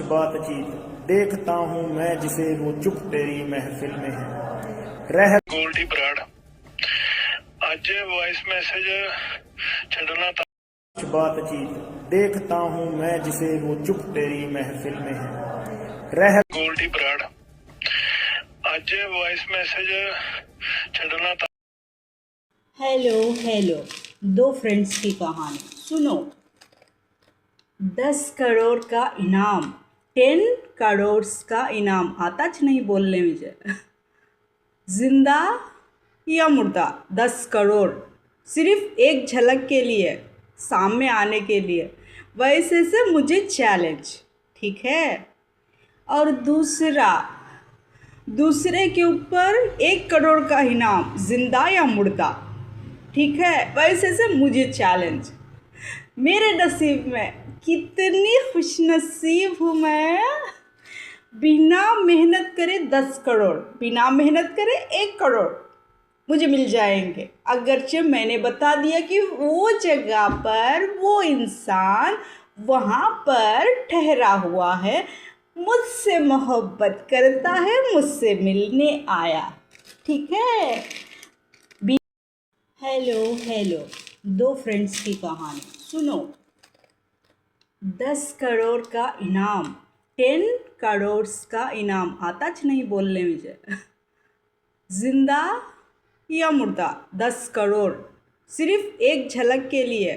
बातचीत देखता हूँ मैं जिसे वो चुप तेरी महफिल में है रह ਗੋਲਡੀ ਬਰਾੜ ਅੱਜ ਵੌਇਸ ਮੈਸੇਜ ਛੱਡਣਾ ਤਾਂ बातचीत देखता हूँ मैं जिसे वो चुप तेरी महफिल में है रह ਗੋਲਡੀ ਬਰਾੜ ਅੱਜ ਵੌਇਸ ਮੈਸੇਜ ਛੱਡਣਾ ਤਾਂ हेलो हेलो, दो फ्रेंड्स की कहानी सुनो। 10 करोड़ का इनाम, 10 करोड़ का इनाम आता नहीं बोलने मुझे। जिंदा या मुर्दा, 10 करोड़ सिर्फ एक झलक के लिए, सामने आने के लिए। वैसे से मुझे चैलेंज, ठीक है। और दूसरे के ऊपर 1 करोड़ का इनाम, जिंदा या मुर्दा, ठीक है। वैसे से मुझे चैलेंज। मेरे नसीब में कितनी खुशनसीब हूँ मैं। बिना मेहनत करे 10 करोड़, बिना मेहनत करे 1 करोड़ मुझे मिल जाएंगे। अगरचे मैंने बता दिया कि वो जगह पर वो इंसान वहाँ पर ठहरा हुआ है, मुझसे मोहब्बत करता है, मुझसे मिलने आया, ठीक है। हेलो हेलो, दो फ्रेंड्स की कहानी सुनो। 10 करोड़ का इनाम, 10 करोड़ का इनाम आता नहीं बोलने मुझे। जिंदा या मुर्दा, 10 करोड़ सिर्फ एक झलक के लिए,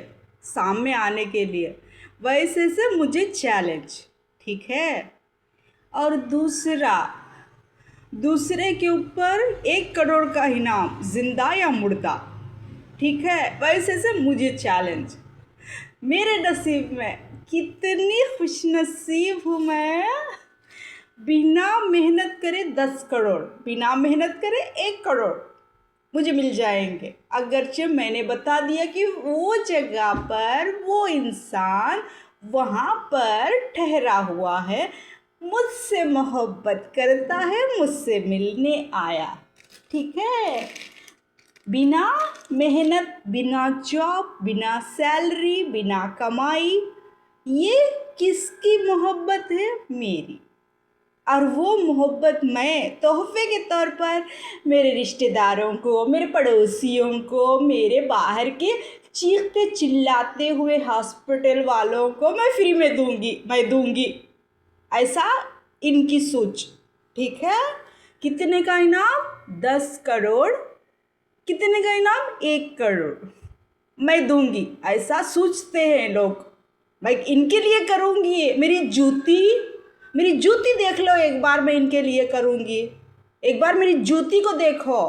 सामने आने के लिए। वैसे से मुझे चैलेंज, ठीक है। और दूसरे के ऊपर 1 करोड़ का इनाम, जिंदा या मुर्दा, ठीक है। वैसे से मुझे चैलेंज। मेरे नसीब में कितनी खुशनसीब हूँ मैं। बिना मेहनत करे 10 करोड़, बिना मेहनत करे 1 करोड़ मुझे मिल जाएंगे। अगरचे मैंने बता दिया कि वो जगह पर वो इंसान वहाँ पर ठहरा हुआ है, मुझसे मोहब्बत करता है, मुझसे मिलने आया, ठीक है। बिना मेहनत, बिना जॉब, बिना सैलरी, बिना कमाई, ये किसकी मोहब्बत है? मेरी। और वो मोहब्बत मैं तोहफे के तौर पर मेरे रिश्तेदारों को, मेरे पड़ोसियों को, मेरे बाहर के चीखते चिल्लाते हुए हॉस्पिटल वालों को मैं फ्री में दूंगी। ऐसा इनकी सोच, ठीक है। कितने का इनाम? 10 करोड़। कितने का इनाम? 1 करोड़ मैं दूंगी, ऐसा सोचते हैं लोग। मैं इनके लिए करूंगी। मेरी जूती देख लो एक बार, मैं इनके लिए करूंगी। एक बार मेरी जूती को देखो।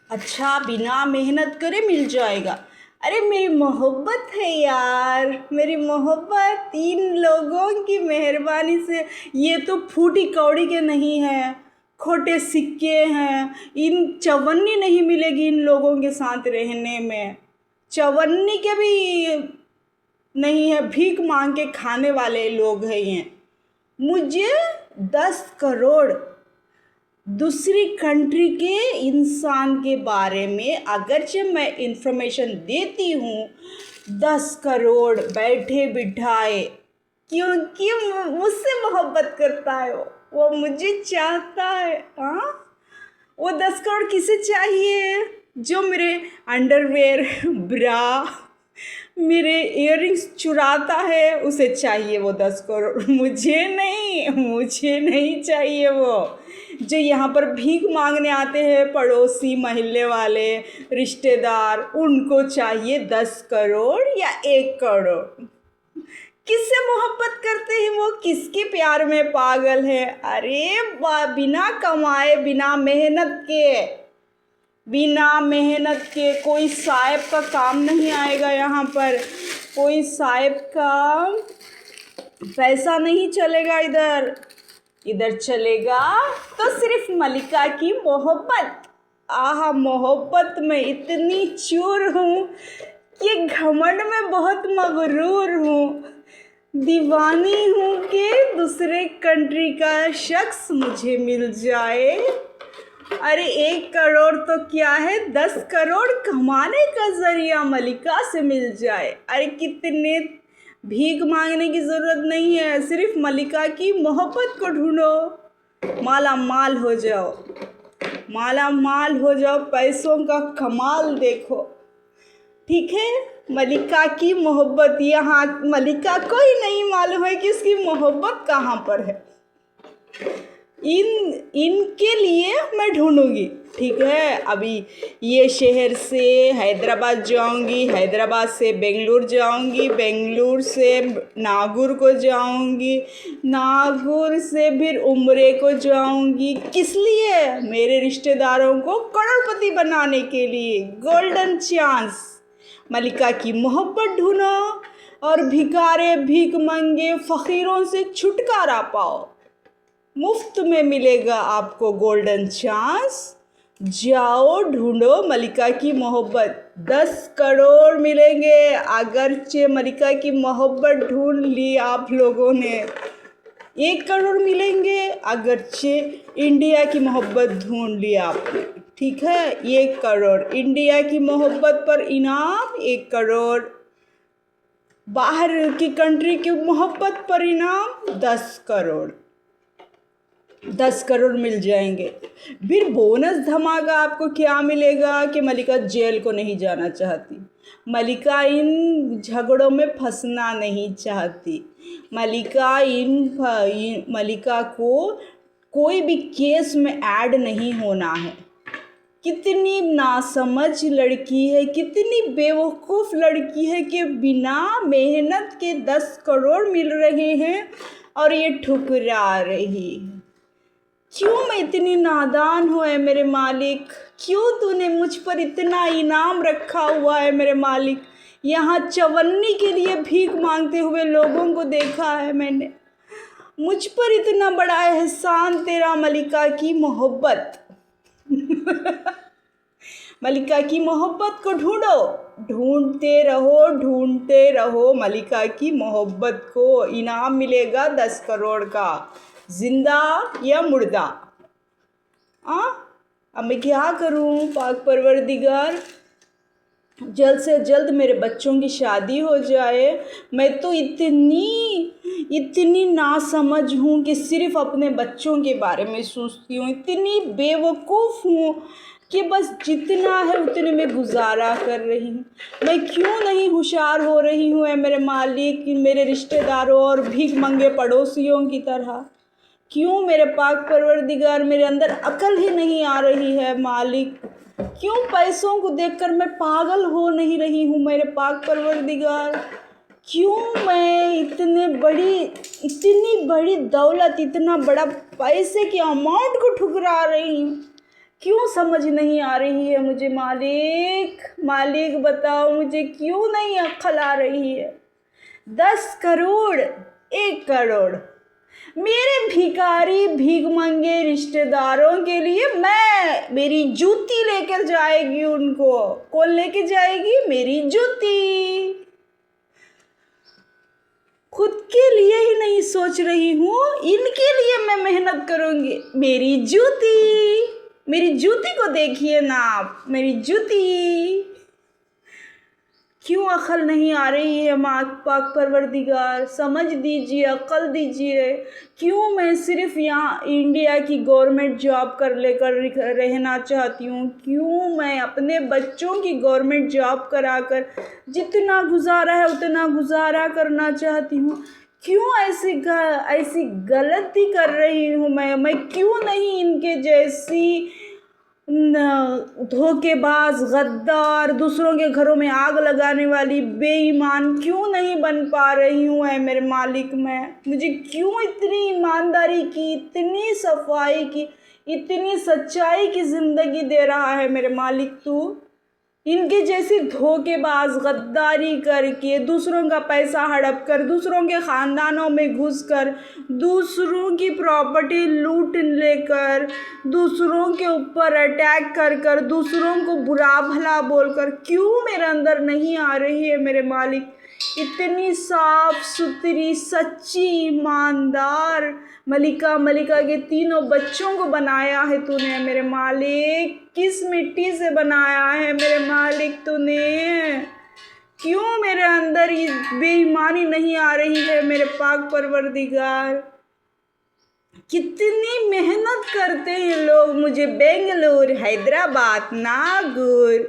अच्छा, बिना मेहनत करे मिल जाएगा। अरे मेरी मोहब्बत है यार, मेरी मोहब्बत इन लोगों की मेहरबानी से। ये तो फूटी कौड़ी के नहीं है, खोटे सिक्के हैं। इन चवन्नी नहीं मिलेगी इन लोगों के साथ रहने में। चवन्नी के भी नहीं है, भीख मांग के खाने वाले लोग हैं ये। मुझे 10 करोड़ दूसरी कंट्री के इंसान के बारे में अगरचे मैं इंफॉर्मेशन देती हूँ, 10 करोड़ बैठे बिठाए, क्योंकि मुझसे मोहब्बत करता है वो मुझे चाहता है। हाँ, वो 10 करोड़ किसे चाहिए? जो मेरे अंडरवेयर, ब्रा, मेरे इयररिंग्स चुराता है, उसे चाहिए वो 10 करोड़। मुझे नहीं चाहिए वो। जो यहाँ पर भीख मांगने आते हैं, पड़ोसी, मोहल्ले वाले, रिश्तेदार, उनको चाहिए 10 करोड़ या 1 करोड़। किससे मोहब्बत करते हैं वो? किसके प्यार में पागल है? अरे बिना कमाए, बिना मेहनत के कोई साहब का काम नहीं आएगा यहाँ पर। कोई साहब का पैसा नहीं चलेगा इधर चलेगा तो सिर्फ मलिका की मोहब्बत। आहा, मोहब्बत में इतनी चूर हूँ कि घमंड में बहुत मगरूर हूँ। दीवानी हूँ कि दूसरे कंट्री का शख्स मुझे मिल जाए। अरे 1 करोड़ तो क्या है, 10 करोड़ कमाने का जरिया मलिका से मिल जाए। अरे कितने भीख मांगने की ज़रूरत नहीं है, सिर्फ मलिका की मोहब्बत को ढूंढो, माला माल हो जाओ, माला माल हो जाओ, पैसों का कमाल देखो। ठीक है, मलिका की मोहब्बत, यहाँ मलिका को ही नहीं मालूम है कि उसकी मोहब्बत कहाँ पर है। इनके लिए मैं ढूंढूंगी। ठीक है, अभी ये शहर से हैदराबाद जाऊंगी, हैदराबाद से बेंगलुरु जाऊंगी, बेंगलुरु से नागौर को जाऊंगी, नागौर से फिर उम्रे को जाऊंगी। किस लिए? मेरे रिश्तेदारों को करोड़पति बनाने के लिए। गोल्डन चांस, मलिका की मोहब्बत ढूंढो और भिखारे भीख मंगे फ़कीरों से छुटकारा पाओ। मुफ्त में मिलेगा आपको गोल्डन चांस। जाओ ढूंढो मलिका की मोहब्बत। 10 करोड़ मिलेंगे अगरचे मलिका की मोहब्बत ढूंढ ली आप लोगों ने। 1 करोड़ मिलेंगे अगरचे इंडिया की मोहब्बत ढूंढ ली आपने। ठीक है, 1 करोड़ इंडिया की मोहब्बत पर इनाम, 1 करोड़ बाहर की कंट्री की मोहब्बत पर इनाम, 10 करोड़। 10 करोड़ मिल जाएंगे। फिर बोनस धमाका आपको क्या मिलेगा कि मलिका जेल को नहीं जाना चाहती, मलिका इन झगड़ों में फंसना नहीं चाहती, मलिका को कोई भी केस में ऐड नहीं होना है। कितनी नासमझ लड़की है, कितनी बेवकूफ़ लड़की है कि बिना मेहनत के 10 करोड़ मिल रहे हैं और ये ठुकरा रही है। क्यों मैं इतनी नादान हूँ है मेरे मालिक? क्यों तूने मुझ पर इतना इनाम रखा हुआ है मेरे मालिक? यहाँ चवन्नी के लिए भीख मांगते हुए लोगों को देखा है मैंने। मुझ पर इतना बड़ा एहसान तेरा मलिका की मोहब्बत। मलिका की मोहब्बत को ढूंढो, ढूंढते रहो मलिका की मोहब्बत को। इनाम मिलेगा 10 करोड़ का, जिंदा या मुर्दा। अब मैं क्या करूं पाक परवरदिगार, जल्द से जल्द मेरे बच्चों की शादी हो जाए। मैं तो इतनी नासमझ हूँ कि सिर्फ अपने बच्चों के बारे में सोचती हूँ। इतनी बेवकूफ़ हूँ कि बस जितना है उतने में गुजारा कर रही हूँ। मैं क्यों नहीं होशियार हो रही हूँ है मेरे मालिक, मेरे रिश्तेदारों और भीख मंगे पड़ोसियों की तरह? क्यों मेरे पाक परवरदिगार मेरे अंदर अकल ही नहीं आ रही है मालिक? क्यों पैसों को देखकर मैं पागल हो नहीं रही हूँ मेरे पाक परवरदिगार? क्यों मैं इतनी बड़ी दौलत, इतना बड़ा पैसे के अमाउंट को ठुकरा रही हूँ? क्यों समझ नहीं आ रही है मुझे मालिक बताओ मुझे, क्यों नहीं अक्ल आ रही है? 10 करोड़, 1 करोड़ मेरे भिखारी भीख मंगे रिश्तेदारों के लिए मेरी जूती लेकर जाएगी उनको। कौन लेके जाएगी? मेरी जूती। खुद के लिए ही नहीं सोच रही हूँ, इनके लिए मैं मेहनत करूँगी। मेरी जूती को देखिए ना आप, मेरी जूती। क्यों अकल नहीं आ रही है पाक परवरदिगार? समझ दीजिए, अकल दीजिए। क्यों मैं सिर्फ यहाँ इंडिया की गवर्नमेंट जॉब कर लेकर रहना चाहती हूँ? क्यों मैं अपने बच्चों की गवर्नमेंट जॉब कराकर जितना गुजारा है उतना गुजारा करना चाहती हूँ? क्यों ऐसी गलती कर रही हूँ मैं क्यों नहीं इनके जैसी धोखेबाज, गद्दार, दूसरों के घरों में आग लगाने वाली बेईमान क्यों नहीं बन पा रही हूँ है मेरे मालिक? मुझे क्यों इतनी ईमानदारी की, इतनी सफाई की, इतनी सच्चाई की ज़िंदगी दे रहा है मेरे मालिक तू? इनके जैसे धोखेबाज, गद्दारी करके, दूसरों का पैसा हड़प कर, दूसरों के ख़ानदानों में घुसकर, दूसरों की प्रॉपर्टी लूट लेकर, दूसरों के ऊपर अटैक कर दूसरों को बुरा भला बोलकर क्यों मेरे अंदर नहीं आ रही है मेरे मालिक? इतनी साफ सुथरी, सच्ची, ईमानदार मलिका के तीनों बच्चों को बनाया है तूने मेरे मालिक। किस मिट्टी से बनाया है मेरे मालिक तूने? क्यों मेरे अंदर ये बेईमानी नहीं आ रही है मेरे पाक परवरदिगार। कितनी मेहनत करते हैं लोग, मुझे बेंगलुरु, हैदराबाद, नागौर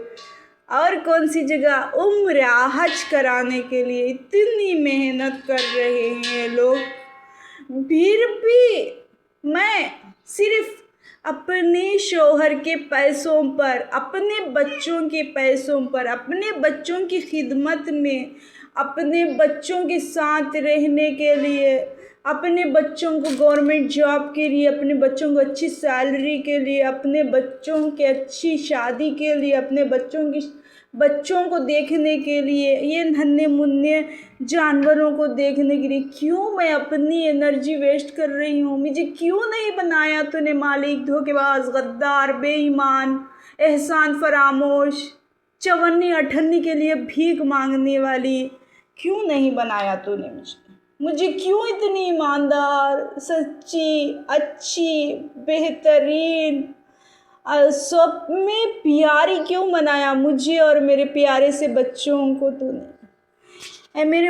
और कौन सी जगह उम्र हज कराने के लिए इतनी मेहनत कर रहे हैं लोग, फिर भी मैं सिर्फ अपने शौहर के पैसों पर, अपने बच्चों के पैसों पर, अपने बच्चों की खिदमत में, अपने बच्चों के साथ रहने के लिए, अपने बच्चों को गवर्नमेंट जॉब के लिए, अपने बच्चों को अच्छी सैलरी के लिए, अपने बच्चों के अच्छी शादी के लिए, अपने बच्चों को देखने के लिए, ये नन्हे मुन्ने जानवरों को देखने के लिए क्यों मैं अपनी एनर्जी वेस्ट कर रही हूँ। मुझे क्यों नहीं बनाया तूने मालिक, धोखेबाज, गद्दार, बेईमान, एहसान फरामोश, चवन्नी अठन्नी के लिए भीख मांगने वाली क्यों नहीं बनाया तूने मुझे क्यों इतनी ईमानदार, सच्ची, अच्छी, बेहतरीन, सब में प्यारी क्यों बनाया मुझे और मेरे प्यारे से बच्चों को तूने। ऐ मेरे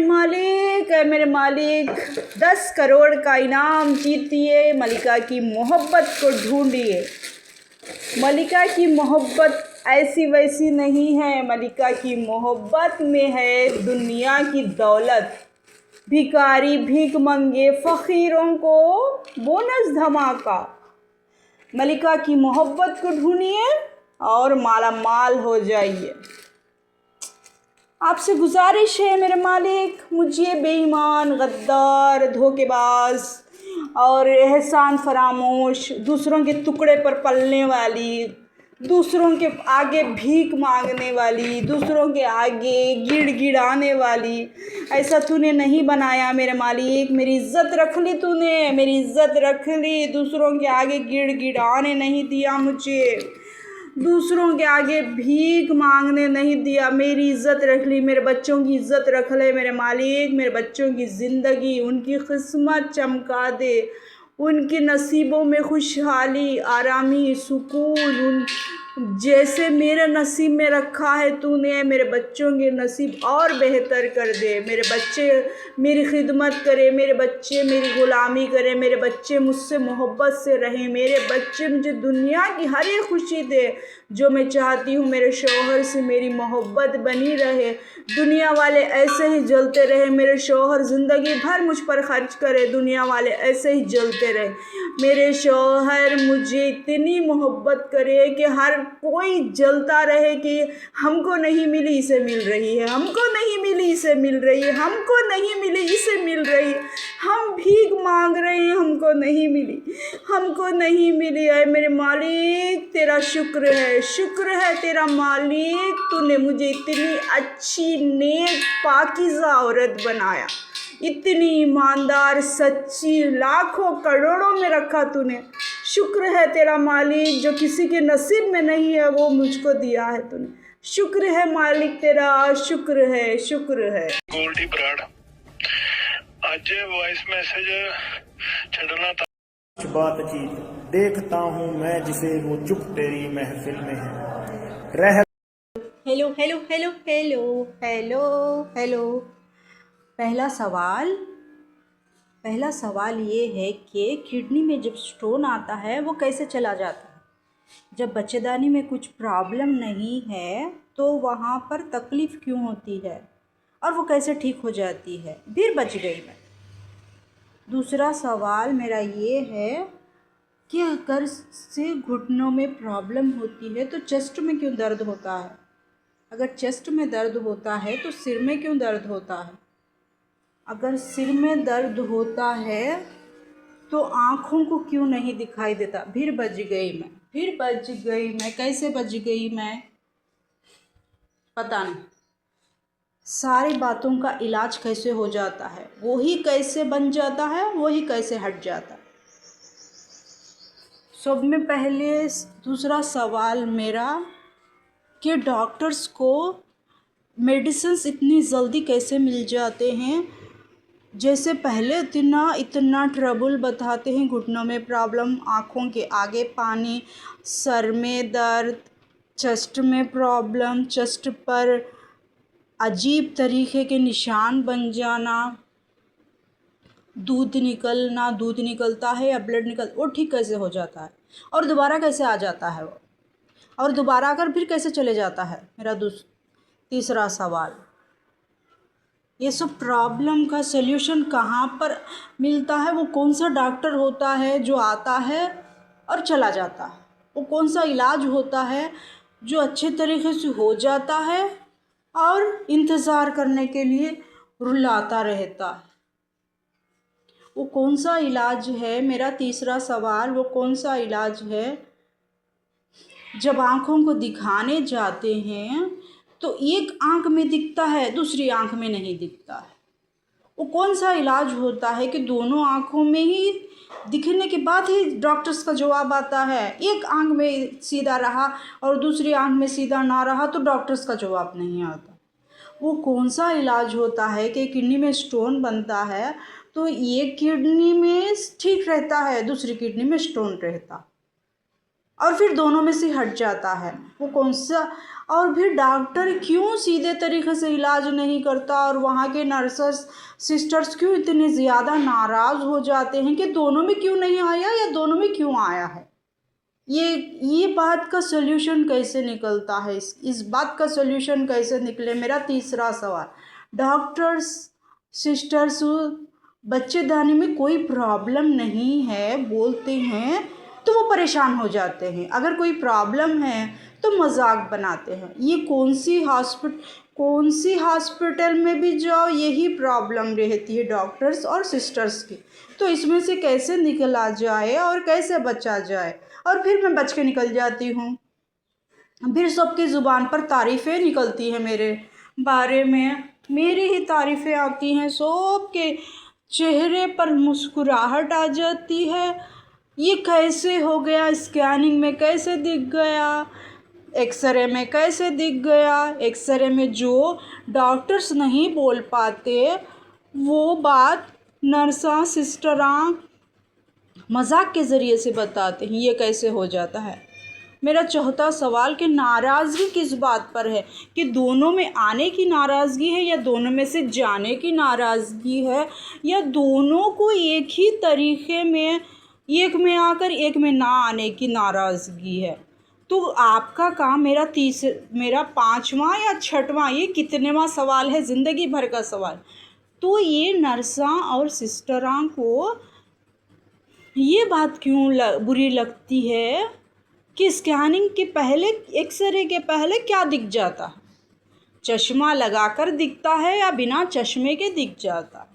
मालिक 10 करोड़ का इनाम जीतिए, मलिका की मोहब्बत को ढूंढिए। मलिका की मोहब्बत ऐसी वैसी नहीं है, मलिका की मोहब्बत में है दुनिया की दौलत। भिखारी, भीख मंगे, फ़कीरों को बोनस धमाका। मलिका की मोहब्बत को ढूंढिए और माला माल हो जाइए। आपसे गुजारिश है मेरे मालिक, मुझे बेईमान, गद्दार, धोखेबाज और एहसान फरामोश, दूसरों के टुकड़े पर पलने वाली, दूसरों के आगे भीख मांगने वाली, दूसरों के आगे गिड़गिड़ाने वाली, ऐसा तूने नहीं बनाया मेरे मालिक। मेरी इज़्ज़त रख ली तूने, मेरी इज़्ज़त रख ली, दूसरों के आगे गिड़गिड़ाने नहीं दिया मुझे, दूसरों के आगे भीख मांगने नहीं दिया, मेरी इज़्ज़त रख ली, मेरे बच्चों की इज़्ज़त रख ले मेरे मालिक। मेरे बच्चों की ज़िंदगी, उनकी किस्मत चमका दे, उनके नसीबों में खुशहाली, आरामी, सुकून, उन जैसे मेरे नसीब में रखा है तूने, मेरे बच्चों के नसीब और बेहतर कर दे। मेरे बच्चे मेरी खिदमत करें, मेरे बच्चे मेरी ग़ुलामी करें, मेरे बच्चे मुझसे मोहब्बत से रहें, मेरे बच्चे मुझे दुनिया की हर एक खुशी दे जो मैं चाहती हूँ। मेरे शौहर से मेरी मोहब्बत बनी रहे, दुनिया वाले ऐसे ही जलते रहे, मेरे शौहर ज़िंदगी भर मुझ पर खर्च करे, दुनिया वाले ऐसे ही जलते रहे। मेरे शौहर मुझे इतनी मोहब्बत करे कि हर कोई जलता रहे कि हमको नहीं मिली इसे मिल रही है, हमको नहीं मिली इसे मिल रही है, हमको नहीं मिली इसे मिल रही है, हम भीख मांग रहे हैं, हमको नहीं मिली, हमको नहीं मिली है। मेरे मालिक तेरा शुक्र है तेरा मालिक, तूने मुझे इतनी अच्छी, नेक, पाकीज़ा औरत बनाया, इतनी ईमानदार, सच्ची, लाखों करोड़ों में रखा तूने। शुक्र है तेरा मालिक, जो किसी के नसीब में नहीं है वो मुझको दिया है तूने। शुक्र है मालिक तेरा, शुक्र है। गोल्डी बराड़ आज वॉइस मैसेज छड़ना था। कुछ बातचीत देखता हूँ मैं जिसे वो चुप तेरी महफिल में है रह। हेलो। पहला सवाल ये है कि किडनी में जब स्टोन आता है वो कैसे चला जाता है। जब बच्चेदानी में कुछ प्रॉब्लम नहीं है तो वहाँ पर तकलीफ़ क्यों होती है और वो कैसे ठीक हो जाती है। फिर बच गई मैं। दूसरा सवाल मेरा ये है कि अगर से घुटनों में प्रॉब्लम होती है तो चेस्ट में क्यों दर्द होता है। अगर चेस्ट में दर्द होता है तो सिर में क्यों दर्द होता है। अगर सिर में दर्द होता है तो आँखों को क्यों नहीं दिखाई देता। फिर बच गई मैं। कैसे बच गई मैं पता नहीं। सारी बातों का इलाज कैसे हो जाता है, वही कैसे बन जाता है, वही कैसे हट जाता है। सब में पहले दूसरा सवाल मेरा कि डॉक्टर्स को मेडिसिन्स इतनी जल्दी कैसे मिल जाते हैं। जैसे पहले इतना ट्रबल बताते हैं, घुटनों में प्रॉब्लम, आँखों के आगे पानी, सर में दर्द, चेस्ट में प्रॉब्लम, चेस्ट पर अजीब तरीके के निशान बन जाना, दूध निकलता है या ब्लड वो ठीक कैसे हो जाता है और दोबारा कैसे आ जाता है वो, और दोबारा आकर फिर कैसे चले जाता है? मेरा तीसरा सवाल, ये सब प्रॉब्लम का सल्यूशन कहाँ पर मिलता है? वो कौन सा डॉक्टर होता है जो आता है और चला जाता है? वो कौन सा इलाज होता है जो अच्छे तरीके से हो जाता है और इंतज़ार करने के लिए रुलाता रहता है? वो कौन सा इलाज है? मेरा तीसरा सवाल, वो कौन सा इलाज है जब आँखों को दिखाने जाते हैं तो एक आँख में दिखता है, दूसरी आँख में नहीं दिखता है? वो कौन सा इलाज होता है कि दोनों आँखों में ही दिखने के बाद ही डॉक्टर्स का जवाब आता है? एक आँख में सीधा रहा और दूसरी आँख में सीधा ना रहा तो डॉक्टर्स का जवाब नहीं आता। वो कौन सा इलाज होता है कि किडनी में स्टोन बनता है तो एक किडनी में ठीक रहता है, दूसरी किडनी में स्टोन रहता और फिर दोनों में से हट जाता है? वो कौन सा? और फिर डॉक्टर क्यों सीधे तरीके से इलाज नहीं करता और वहाँ के नर्सेस सिस्टर्स क्यों इतने ज़्यादा नाराज़ हो जाते हैं कि दोनों में क्यों नहीं आया या दोनों में क्यों आया है? ये बात का सल्यूशन कैसे निकलता है? इस बात का सल्यूशन कैसे निकले? मेरा तीसरा सवाल, डॉक्टर्स सिस्टर्स बच्चेदानी में कोई प्रॉब्लम नहीं है बोलते हैं तो वो परेशान हो जाते हैं, अगर कोई प्रॉब्लम है तो मजाक बनाते हैं। ये कौन सी हॉस्पिटल में भी जाओ यही प्रॉब्लम रहती है डॉक्टर्स और सिस्टर्स की। तो इसमें से कैसे निकला जाए और कैसे बचा जाए? और फिर मैं बच के निकल जाती हूँ, फिर सबकी ज़ुबान पर तारीफ़ें निकलती हैं मेरे बारे में, मेरी ही तारीफ़ें आती हैं, सबके चेहरे पर मुस्कुराहट आ जाती है। ये कैसे हो गया? स्कैनिंग में कैसे दिख गया? एक्सरे में कैसे दिख गया? एक्सरे में जो डॉक्टर्स नहीं बोल पाते वो बात नर्सा सिस्टरां मजाक के ज़रिए से बताते हैं। ये कैसे हो जाता है? मेरा चौथा सवाल कि नाराज़गी किस बात पर है? कि दोनों में आने की नाराज़गी है या दोनों में से जाने की नाराज़गी है या दोनों को एक ही तरीके में, एक में आकर एक में ना आने की नाराज़गी है? तो आपका काम, मेरा पाँचवा या छठवां, ये कितनेवां सवाल है? ज़िंदगी भर का सवाल। तो ये नर्सा और सिस्टरां को ये बात क्यों बुरी लगती है कि स्कैनिंग के पहले, एक्सरे के पहले क्या दिख जाता है? चश्मा लगाकर दिखता है या बिना चश्मे के दिख जाता है?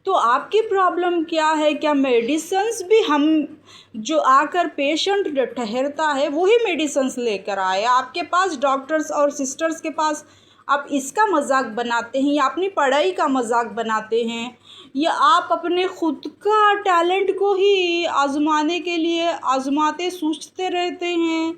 तो आपकी प्रॉब्लम क्या है? क्या मेडिसिन्स भी हम जो आकर पेशेंट ठहरता है वही मेडिसिन्स लेकर आए आपके पास, डॉक्टर्स और सिस्टर्स के पास? आप इसका मजाक बनाते हैं या अपनी पढ़ाई का मजाक बनाते हैं या आप अपने खुद का टैलेंट को ही आजमाने के लिए आजमाते सोचते रहते हैं?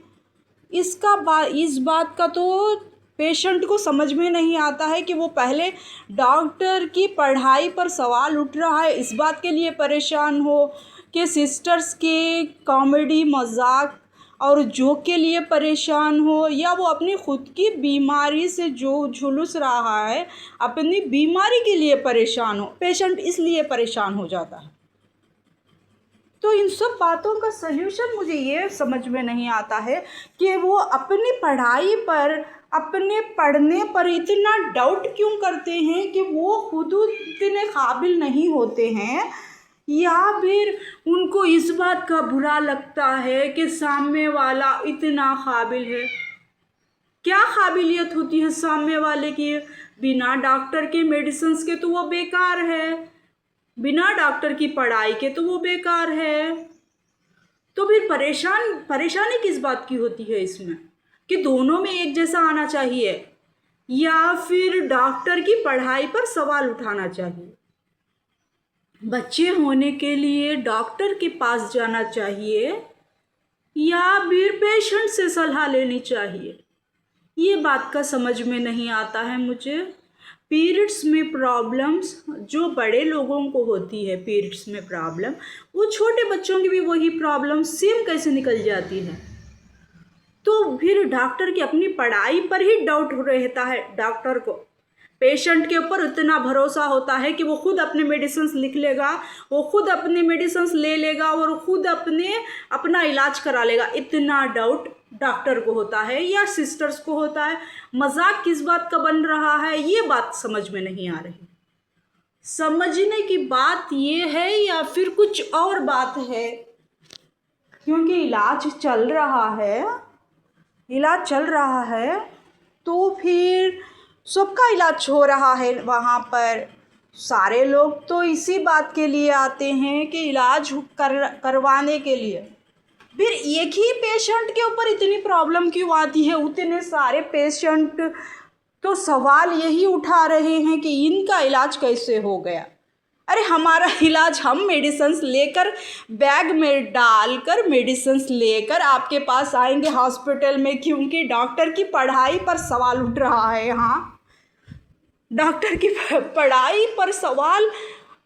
इस बात का तो पेशेंट को समझ में नहीं आता है कि वो पहले डॉक्टर की पढ़ाई पर सवाल उठ रहा है, इस बात के लिए परेशान हो कि सिस्टर्स के कॉमेडी मजाक और जोक के लिए परेशान हो, या वो अपनी खुद की बीमारी से जो झुलस रहा है अपनी बीमारी के लिए परेशान हो। पेशेंट इसलिए परेशान हो जाता है। तो इन सब बातों का सल्यूशन मुझे ये समझ में नहीं आता है कि वो अपनी पढ़ाई पर, अपने पढ़ने पर इतना डाउट क्यों करते हैं कि वो खुद इतने काबिल नहीं होते हैं, या फिर उनको इस बात का बुरा लगता है कि सामने वाला इतना काबिल है। क्या काबिलियत होती है सामने वाले की? बिना डॉक्टर के मेडिसिन्स के तो वो बेकार है, बिना डॉक्टर की पढ़ाई के तो वो बेकार है। तो फिर परेशानी किस बात की होती है इसमें कि दोनों में एक जैसा आना चाहिए या फिर डॉक्टर की पढ़ाई पर सवाल उठाना चाहिए? बच्चे होने के लिए डॉक्टर के पास जाना चाहिए या फिर पेशेंट से सलाह लेनी चाहिए? ये बात का समझ में नहीं आता है मुझे। पीरियड्स में प्रॉब्लम्स जो बड़े लोगों को होती है, पीरियड्स में प्रॉब्लम, वो छोटे बच्चों की भी वही प्रॉब्लम सेम कैसे निकल जाती है? तो फिर डॉक्टर की अपनी पढ़ाई पर ही डाउट रहता है डॉक्टर को, पेशेंट के ऊपर इतना भरोसा होता है कि वो खुद अपने मेडिसिन्स लिख लेगा, वो खुद अपने मेडिसिन्स ले लेगा और खुद अपना इलाज करा लेगा। इतना डाउट डॉक्टर को होता है या सिस्टर्स को होता है। मजाक किस बात का बन रहा है, ये बात समझ में नहीं आ रही। समझने की बात ये है या फिर कुछ और बात है? क्योंकि इलाज चल रहा है तो फिर सबका इलाज हो रहा है वहाँ पर। सारे लोग तो इसी बात के लिए आते हैं कि इलाज करवाने के लिए। फिर एक ही पेशेंट के ऊपर इतनी प्रॉब्लम क्यों आती है? उतने सारे पेशेंट तो सवाल यही उठा रहे हैं कि इनका इलाज कैसे हो गया। अरे हमारा इलाज हम मेडिसिन्स लेकर, बैग में डालकर मेडिसिन्स लेकर आपके पास आएंगे हॉस्पिटल में, क्योंकि डॉक्टर की पढ़ाई पर सवाल उठ रहा है। यहाँ डॉक्टर की पढ़ाई पर सवाल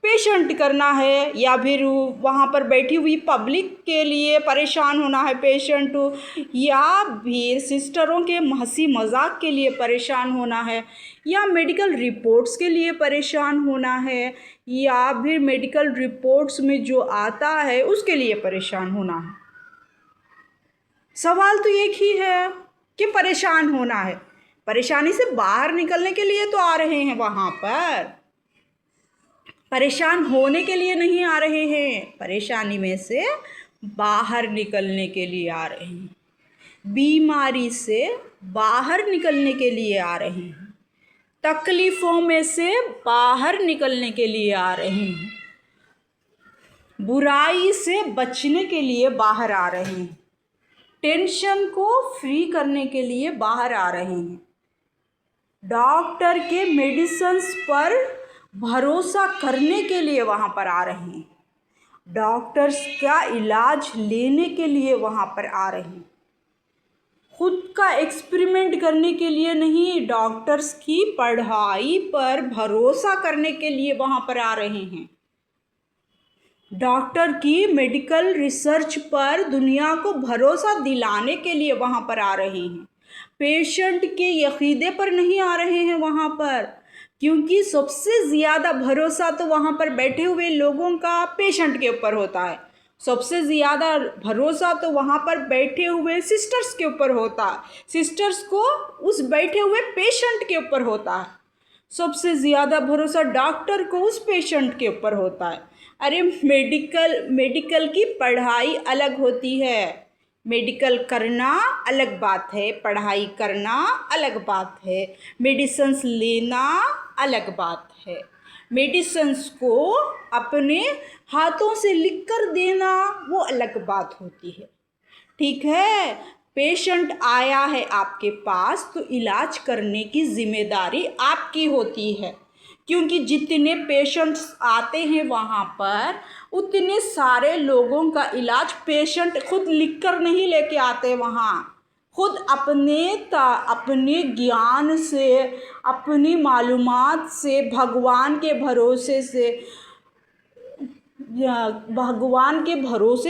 पेशेंट करना है या फिर वहाँ पर बैठी हुई पब्लिक के लिए परेशान होना है पेशेंट, या फिर सिस्टरों के हंसी मजाक के लिए परेशान होना है, या मेडिकल रिपोर्ट्स के लिए परेशान होना है, या फिर मेडिकल रिपोर्ट्स में जो आता है उसके लिए परेशान होना है। सवाल तो एक ही है कि परेशान होना है। परेशानी से बाहर निकलने के लिए तो आ रहे हैं वहाँ पर, परेशान होने के लिए नहीं आ रहे हैं। परेशानी में से बाहर निकलने के लिए आ रहे हैं, बीमारी से बाहर निकलने के लिए आ रहे हैं, तकलीफ़ों में से बाहर निकलने के लिए आ रहे हैं, बुराई से बचने के लिए बाहर आ रहे हैं, टेंशन को फ्री करने के लिए बाहर आ रहे हैं, डॉक्टर के मेडिसिन्स पर भरोसा करने के लिए वहाँ पर आ रहे हैं, डॉक्टर्स का इलाज लेने के लिए वहाँ पर आ रहे हैं, खुद का एक्सपेरिमेंट करने के लिए नहीं, डॉक्टर्स की पढ़ाई पर भरोसा करने के लिए वहाँ पर आ रहे हैं, डॉक्टर की मेडिकल रिसर्च पर दुनिया को भरोसा दिलाने के लिए वहाँ पर आ रहे हैं। पेशेंट के अक़ीदे पर नहीं आ रहे हैं वहाँ पर, क्योंकि सबसे ज़्यादा भरोसा तो वहाँ पर बैठे हुए लोगों का पेशेंट के ऊपर होता है। सबसे ज़्यादा भरोसा तो वहाँ पर बैठे हुए सिस्टर्स के ऊपर होता है, सिस्टर्स को उस बैठे हुए पेशेंट के ऊपर होता है। सबसे ज़्यादा भरोसा डॉक्टर को उस पेशेंट के ऊपर होता है। अरे मेडिकल की पढ़ाई अलग होती है, मेडिकल करना अलग बात है, पढ़ाई करना अलग बात है, मेडिसिन्स लेना अलग बात है, मेडिसिन्स को अपने हाथों से लिखकर देना वो अलग बात होती है। ठीक है, पेशेंट आया है आपके पास तो इलाज करने की जिम्मेदारी आपकी होती है, क्योंकि जितने पेशेंट्स आते हैं वहाँ पर उतने सारे लोगों का इलाज पेशेंट खुद लिखकर नहीं लेके आते वहाँ, खुद अपने ज्ञान से, अपनी मालूमात से, भगवान के भरोसे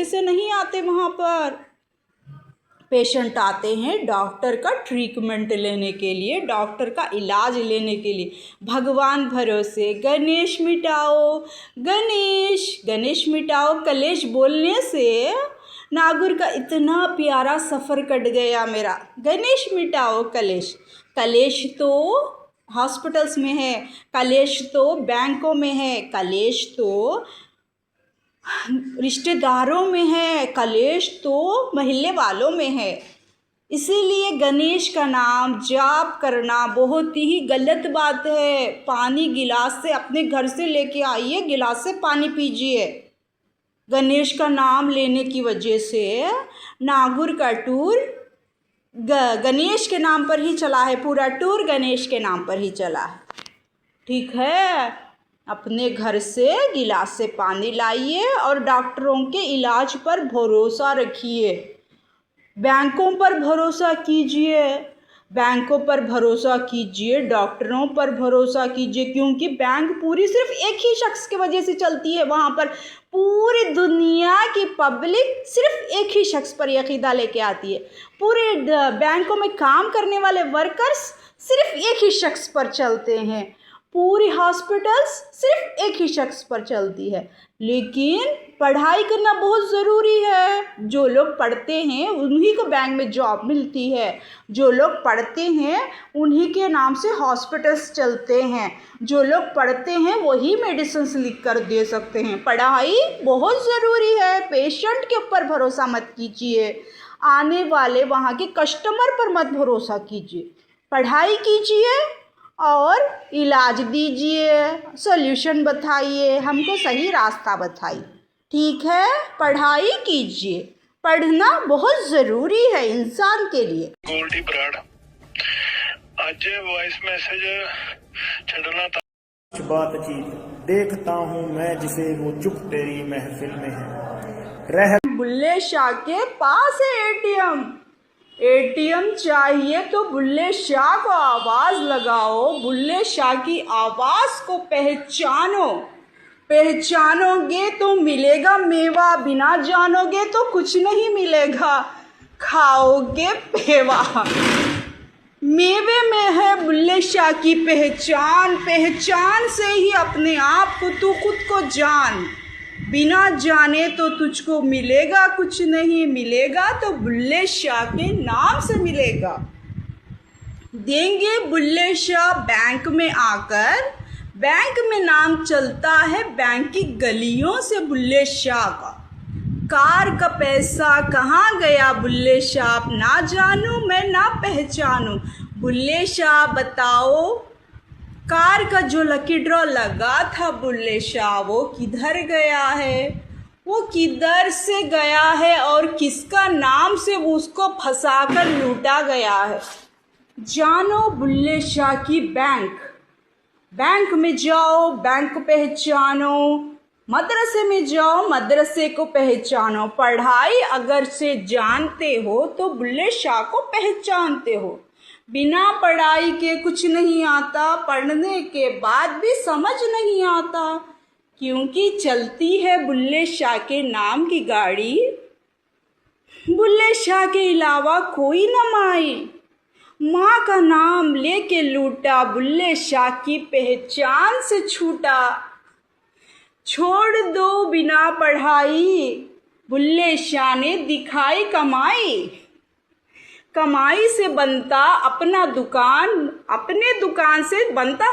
से नहीं आते वहाँ पर। पेशेंट आते हैं डॉक्टर का ट्रीटमेंट लेने के लिए, डॉक्टर का इलाज लेने के लिए, भगवान भरोसे। गणेश मिटाओ, गणेश मिटाओ कलेश बोलने से नागुर का इतना प्यारा सफ़र कट गया मेरा। गणेश मिटाओ कलेश तो हॉस्पिटल्स में है, कलेश तो बैंकों में है, कलेश तो रिश्तेदारों में है, कलेश तो महल्ले वालों में है। इसीलिए गणेश का नाम जाप करना बहुत ही गलत बात है। पानी गिलास से अपने घर से लेके आइए, गिलास से पानी पीजिए। गणेश का नाम लेने की वजह से नागुर का टूर गणेश के नाम पर ही चला है, पूरा टूर गणेश के नाम पर ही चला है। ठीक है, अपने घर से गिलास से पानी लाइए और डॉक्टरों के इलाज पर भरोसा रखिए। बैंकों पर भरोसा कीजिए, बैंकों पर भरोसा कीजिए, डॉक्टरों पर भरोसा कीजिए, क्योंकि बैंक पूरी सिर्फ एक ही शख्स की वजह से चलती है। वहाँ पर पूरी दुनिया दुनिया की पब्लिक सिर्फ एक ही शख्स पर यकीदा लेके आती है। पूरे बैंकों में काम करने वाले वर्कर्स सिर्फ एक ही शख्स पर चलते हैं। पूरी हॉस्पिटल्स सिर्फ एक ही शख्स पर चलती है। लेकिन पढ़ाई करना बहुत ज़रूरी है। जो लोग पढ़ते हैं उन्हीं को बैंक में जॉब मिलती है। जो लोग पढ़ते हैं उन्हीं के नाम से हॉस्पिटल्स चलते हैं। जो लोग पढ़ते हैं वही मेडिसिन्स लिख कर दे सकते हैं। पढ़ाई बहुत ज़रूरी है। पेशेंट के ऊपर भरोसा मत कीजिए, आने वाले वहाँ के कस्टमर पर मत भरोसा कीजिए। पढ़ाई कीजिए और इलाज दीजिए, सॉल्यूशन बताइए, हमको सही रास्ता बताइए। ठीक है, पढ़ाई कीजिए। पढ़ना बहुत ज़रूरी है इंसान के लिए। ਗੋਲਡੀ ਬਰਾੜ ਅੱਜ ਵੌਇਸ ਮੈਸੇਜ ਛੱਡਣਾ ਤਾਂ कुछ बातचीत देखता हूँ मैं जिसे वो चुप तेरी महफिल में है। रह बुल्ले शाह के पास है एटीएम चाहिए तो बुल्ले शाह को आवाज़ लगाओ। बुल्ले शाह की आवाज़ को पहचानोगे तो मिलेगा मेवा, बिना जानोगे तो कुछ नहीं मिलेगा, खाओगे पेवा। मेवे में है बुल्ले शाह की पहचान से ही अपने आप को तू खुद को जान। बिना जाने तो तुझको मिलेगा कुछ नहीं, मिलेगा तो बुल्ले शाह के नाम से मिलेगा। देंगे बुल्ले शाह बैंक में आकर, बैंक में नाम चलता है बैंक की गलियों से बुल्ले शाह का। कार का पैसा कहाँ गया बुल्ले शाह, ना जानूं मैं ना पहचानूं। बुल्ले शाह बताओ, कार का जो लकी ड्रॉ लगा था बुल्ले शाह वो किधर गया है, वो किधर से गया है और किसका नाम से वो उसको फंसाकर लूटा गया है। जानो बुल्ले शाह की बैंक में जाओ, बैंक को पहचानो। मदरसे में जाओ, मदरसे को पहचानो। पढ़ाई अगर से जानते हो तो बुल्ले शाह को पहचानते हो। बिना पढ़ाई के कुछ नहीं आता, पढ़ने के बाद भी समझ नहीं आता, क्योंकि चलती है बुल्ले शाह के नाम की गाड़ी। बुल्ले शाह के अलावा कोई न माई, माँ का नाम लेके लूटा, बुल्ले शाह की पहचान से छूटा। छोड़ दो बिना पढ़ाई, बुल्ले शाह ने दिखाई कमाई से बनता अपना दुकान, अपने दुकान से बनता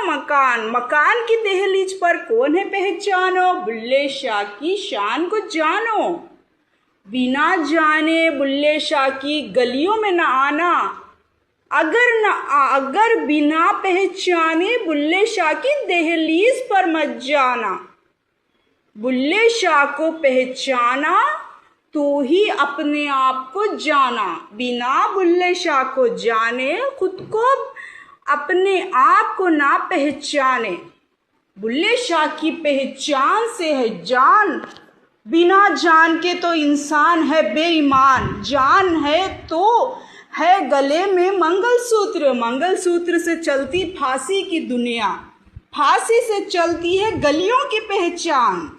मकान की दहलीज पर कौन है पहचानो। बुल्ले शाह की शान को जानो। बिना जाने बुल्ले शाह की गलियों में न आना। अगर बिना पहचाने बुल्ले शाह की दहलीज पर मत जाना। बुल्ले शाह को पहचाना तो ही अपने आप को जाना। बिना बुल्ले शाह को जाने, खुद को अपने आप को ना पहचाने। बुल्ले शाह की पहचान से है जान। बिना जान के तो इंसान है बेईमान। जान है तो है गले में मंगलसूत्र से चलती फांसी की दुनिया, फांसी से चलती है गलियों की पहचान।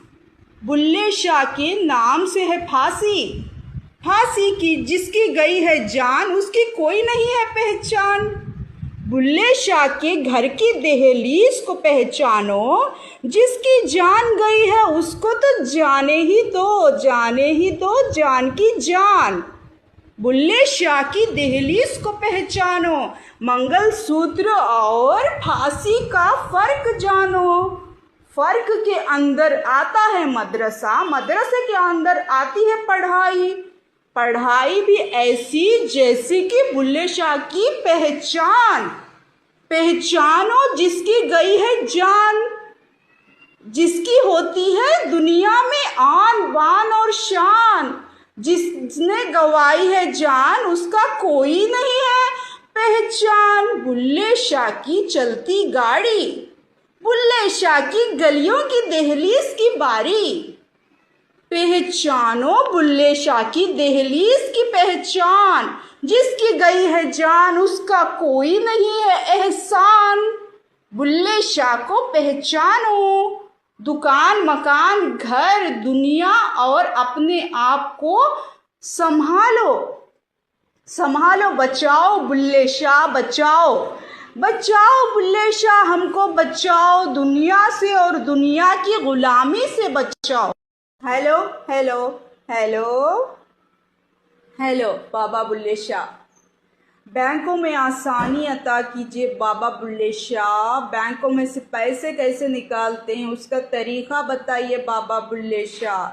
बुल्ले शाह के नाम से है फांसी की जिसकी गई है जान, उसकी कोई नहीं है पहचान। बुल्ले शाह के घर की दहलीज को पहचानो, जिसकी जान गई है उसको तो जाने ही दो जान की जान। बुल्ले शाह की दहलीज को पहचानो, मंगलसूत्र और फांसी का फर्क जानो। फर्क के अंदर आता है मदरसा, मदरसे के अंदर आती है पढ़ाई भी ऐसी जैसी कि बुल्ले शाह की पहचानो जिसकी गई है जान, जिसकी होती है दुनिया में आन बान और शान। जिसने गवाई है जान उसका कोई नहीं है पहचान। बुल्ले शाह की चलती गाड़ी, बुल्ले शाह की गलियों की दहलीज की बारी। पहचानो बुल्ले शाह की दहलीज की पहचान, जिसकी गई है जान उसका कोई नहीं है एहसान। बुल्ले शाह को पहचानो। दुकान, मकान, घर, दुनिया और अपने आप को संभालो, संभालो। बचाओ बुल्ले शाह बचाओ, बचाओ बुल्ले शाह हमको बचाओ, दुनिया से और दुनिया की गुलामी से बचाओ। हेलो हेलो हेलो हेलो बाबा बुल्ले शाह। बैंकों में आसानी अता कीजिए बाबा बुल्ले शाह, बैंकों में से पैसे कैसे निकालते हैं उसका तरीका बताइए बाबा बुल्ले शाह।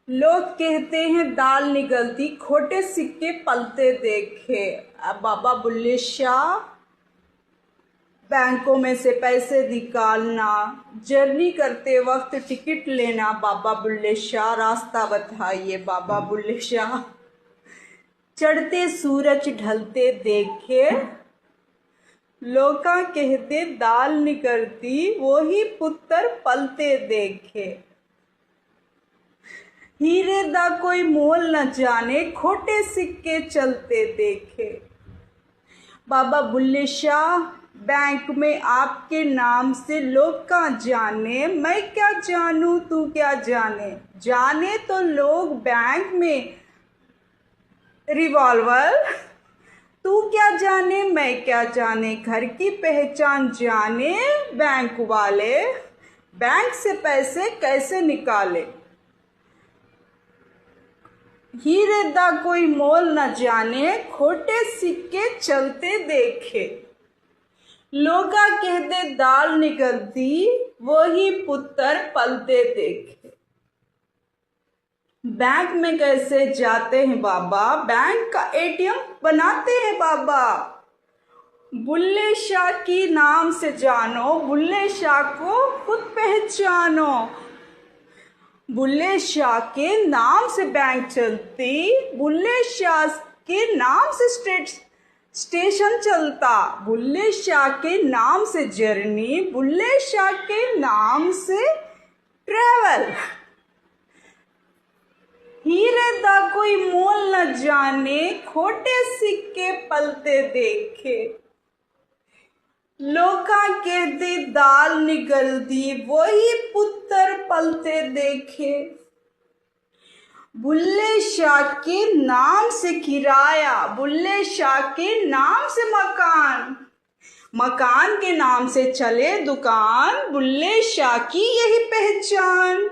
लोग कहते हैं दाल निगलती, खोटे सिक्के पलते देखे। अब बाबा बुल्ले शाह, बैंकों में से पैसे निकालना, जर्नी करते वक्त टिकट लेना, बाबा बुल्ले शाह रास्ता बताइए बाबा बुल्ले शाह। चढ़ते सूरज ढलते देखे, लोका कहते दाल निकलती, वही पुत्र पलते देखे। हीरे दा कोई मोल न जाने, खोटे सिक्के चलते देखे। बाबा बुल्ले शाह, बैंक में आपके नाम से लोग का जाने, मैं क्या जानूं तू क्या जाने। जाने तो लोग बैंक में रिवॉल्वर, तू क्या जाने मैं क्या जाने। घर की पहचान जाने बैंक वाले, बैंक से पैसे कैसे निकाले। हीरे दा कोई मोल न जाने, खोटे सिक्के चलते देखे। लोगा कहते दाल निकलती, वही पुत्र पलते देखे। बैंक में कैसे जाते हैं बाबा, बैंक का एटीएम बनाते हैं बाबा। बुल्ले शाह की नाम से जानो, बुल्ले शाह को खुद पहचानो। बुल्ले शाह के नाम से बैंक चलती, बुल्ले शाह के नाम से स्टेशन चलता, बुल्ले शाह के नाम से जर्नी, बुल्ले शाह के नाम से ट्रैवल। हीरे दा कोई मोल न जाने, खोटे सिक्के पलते देखे। लोका कहते दाल निगलती, वही पुत्र पलते देखे। बुल्ले शाह के नाम से किराया, बुल्ले शाह के नाम से मकान, मकान के नाम से चले दुकान, बुल्ले शाह की यही पहचान।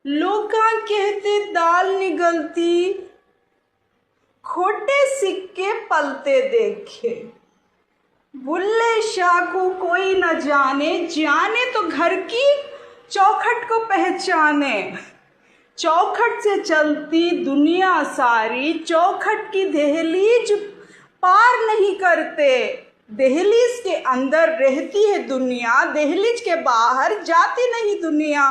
लोका कहते दाल निगलती, खोटे सिक्के पलते देखे। बुल्ले शाह को कोई न जाने, जाने तो घर की चौखट को पहचाने। चौखट से चलती दुनिया सारी, चौखट की दहलीज पार नहीं करते। दहलीज के अंदर रहती है दुनिया, दहलीज के बाहर जाती नहीं दुनिया।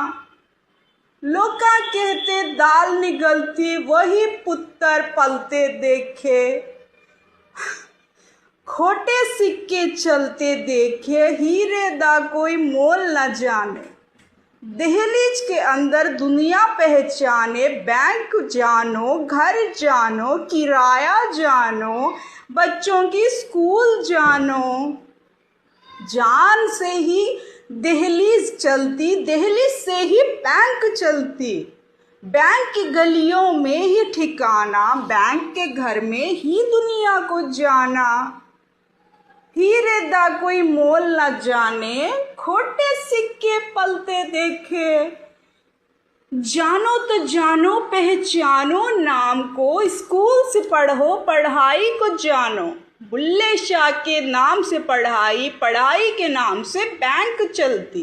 लोका कहते दाल निगलती, वही पुत्र पलते देखे। खोटे सिक्के चलते देखे, हीरे दा कोई मोल न जाने। दहलीज के अंदर दुनिया पहचाने, बैंक जानो, घर जानो, किराया जानो, बच्चों की स्कूल जानो। जान से ही दहलीज चलती, दहलीज से ही बैंक चलती। बैंक की गलियों में ही ठिकाना, बैंक के घर में ही दुनिया को जाना। हीरे दा कोई मोल न जाने, खोटे सिक्के पलते देखे। जानो तो जानो पहचानो नाम को, स्कूल से पढ़ो पढ़ाई को जानो। बुल्ले शाह के नाम से पढ़ाई, पढ़ाई के नाम से बैंक चलती।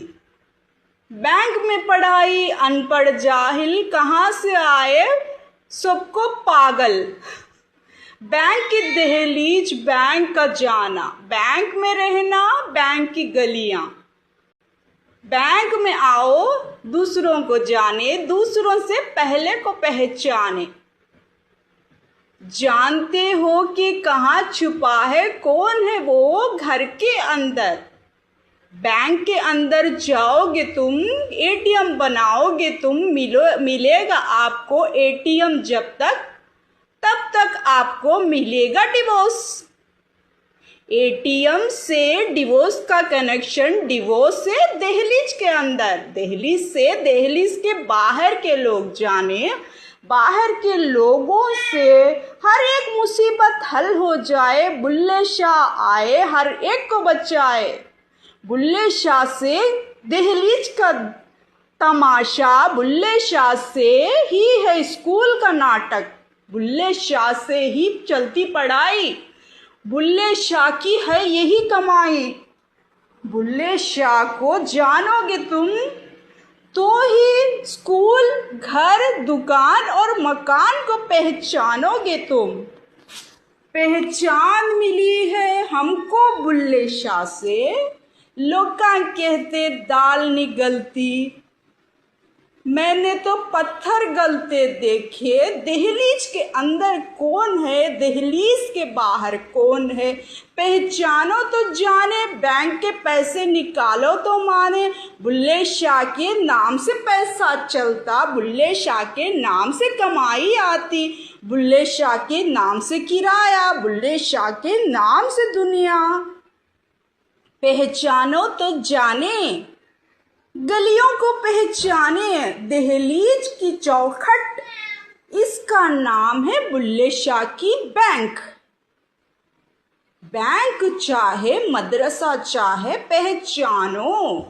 बैंक में पढ़ाई, अनपढ़ जाहिल कहाँ से आए, सबको पागल। बैंक की दहलीज, बैंक का जाना, बैंक में रहना, बैंक की गलियां। बैंक में आओ, दूसरों को जाने, दूसरों से पहले को पहचाने। जानते हो कि कहाँ छुपा है, कौन है वो घर के अंदर। बैंक के अंदर जाओगे तुम, एटीएम बनाओगे तुम, मिलेगा आपको एटीएम जब तक, तब तक आपको मिलेगा डिवोर्स। एटीएम से डिवोर्स का कनेक्शन, डिवोर्स से दहलीज के अंदर, दहलीज से दहलीज के बाहर के लोग जाने, बाहर के लोगों से हर एक मुसीबत हल हो जाए, बुल्ले शाह आए हर एक को बचाए। बुल्ले शाह से दहलीज का तमाशा, बुल्ले शाह से ही है स्कूल का नाटक, बुल्ले शाह से ही चलती पढ़ाई, बुल्ले शाह की है यही कमाई। बुल्ले शाह को जानोगे तुम तो ही स्कूल, घर, दुकान और मकान को पहचानोगे तुम। पहचान मिली है हमको बुल्ले शाह से, लोग कहते दाल निगलती, मैंने तो पत्थर गलते देखे। दहलीज के अंदर कौन है, दहलीज के बाहर कौन है, पहचानो तो जाने, बैंक के पैसे निकालो तो माने। बुल्ले शाह के नाम से पैसा चलता, बुल्ले शाह के नाम से कमाई आती, बुल्ले शाह के नाम से किराया, बुल्ले शाह के नाम से दुनिया। पहचानो तो जाने, गलियों को पहचाने, दहलीज की चौखट, इसका नाम है बुल्ले शाह की बैंक। बैंक चाहे मदरसा चाहे पहचानो,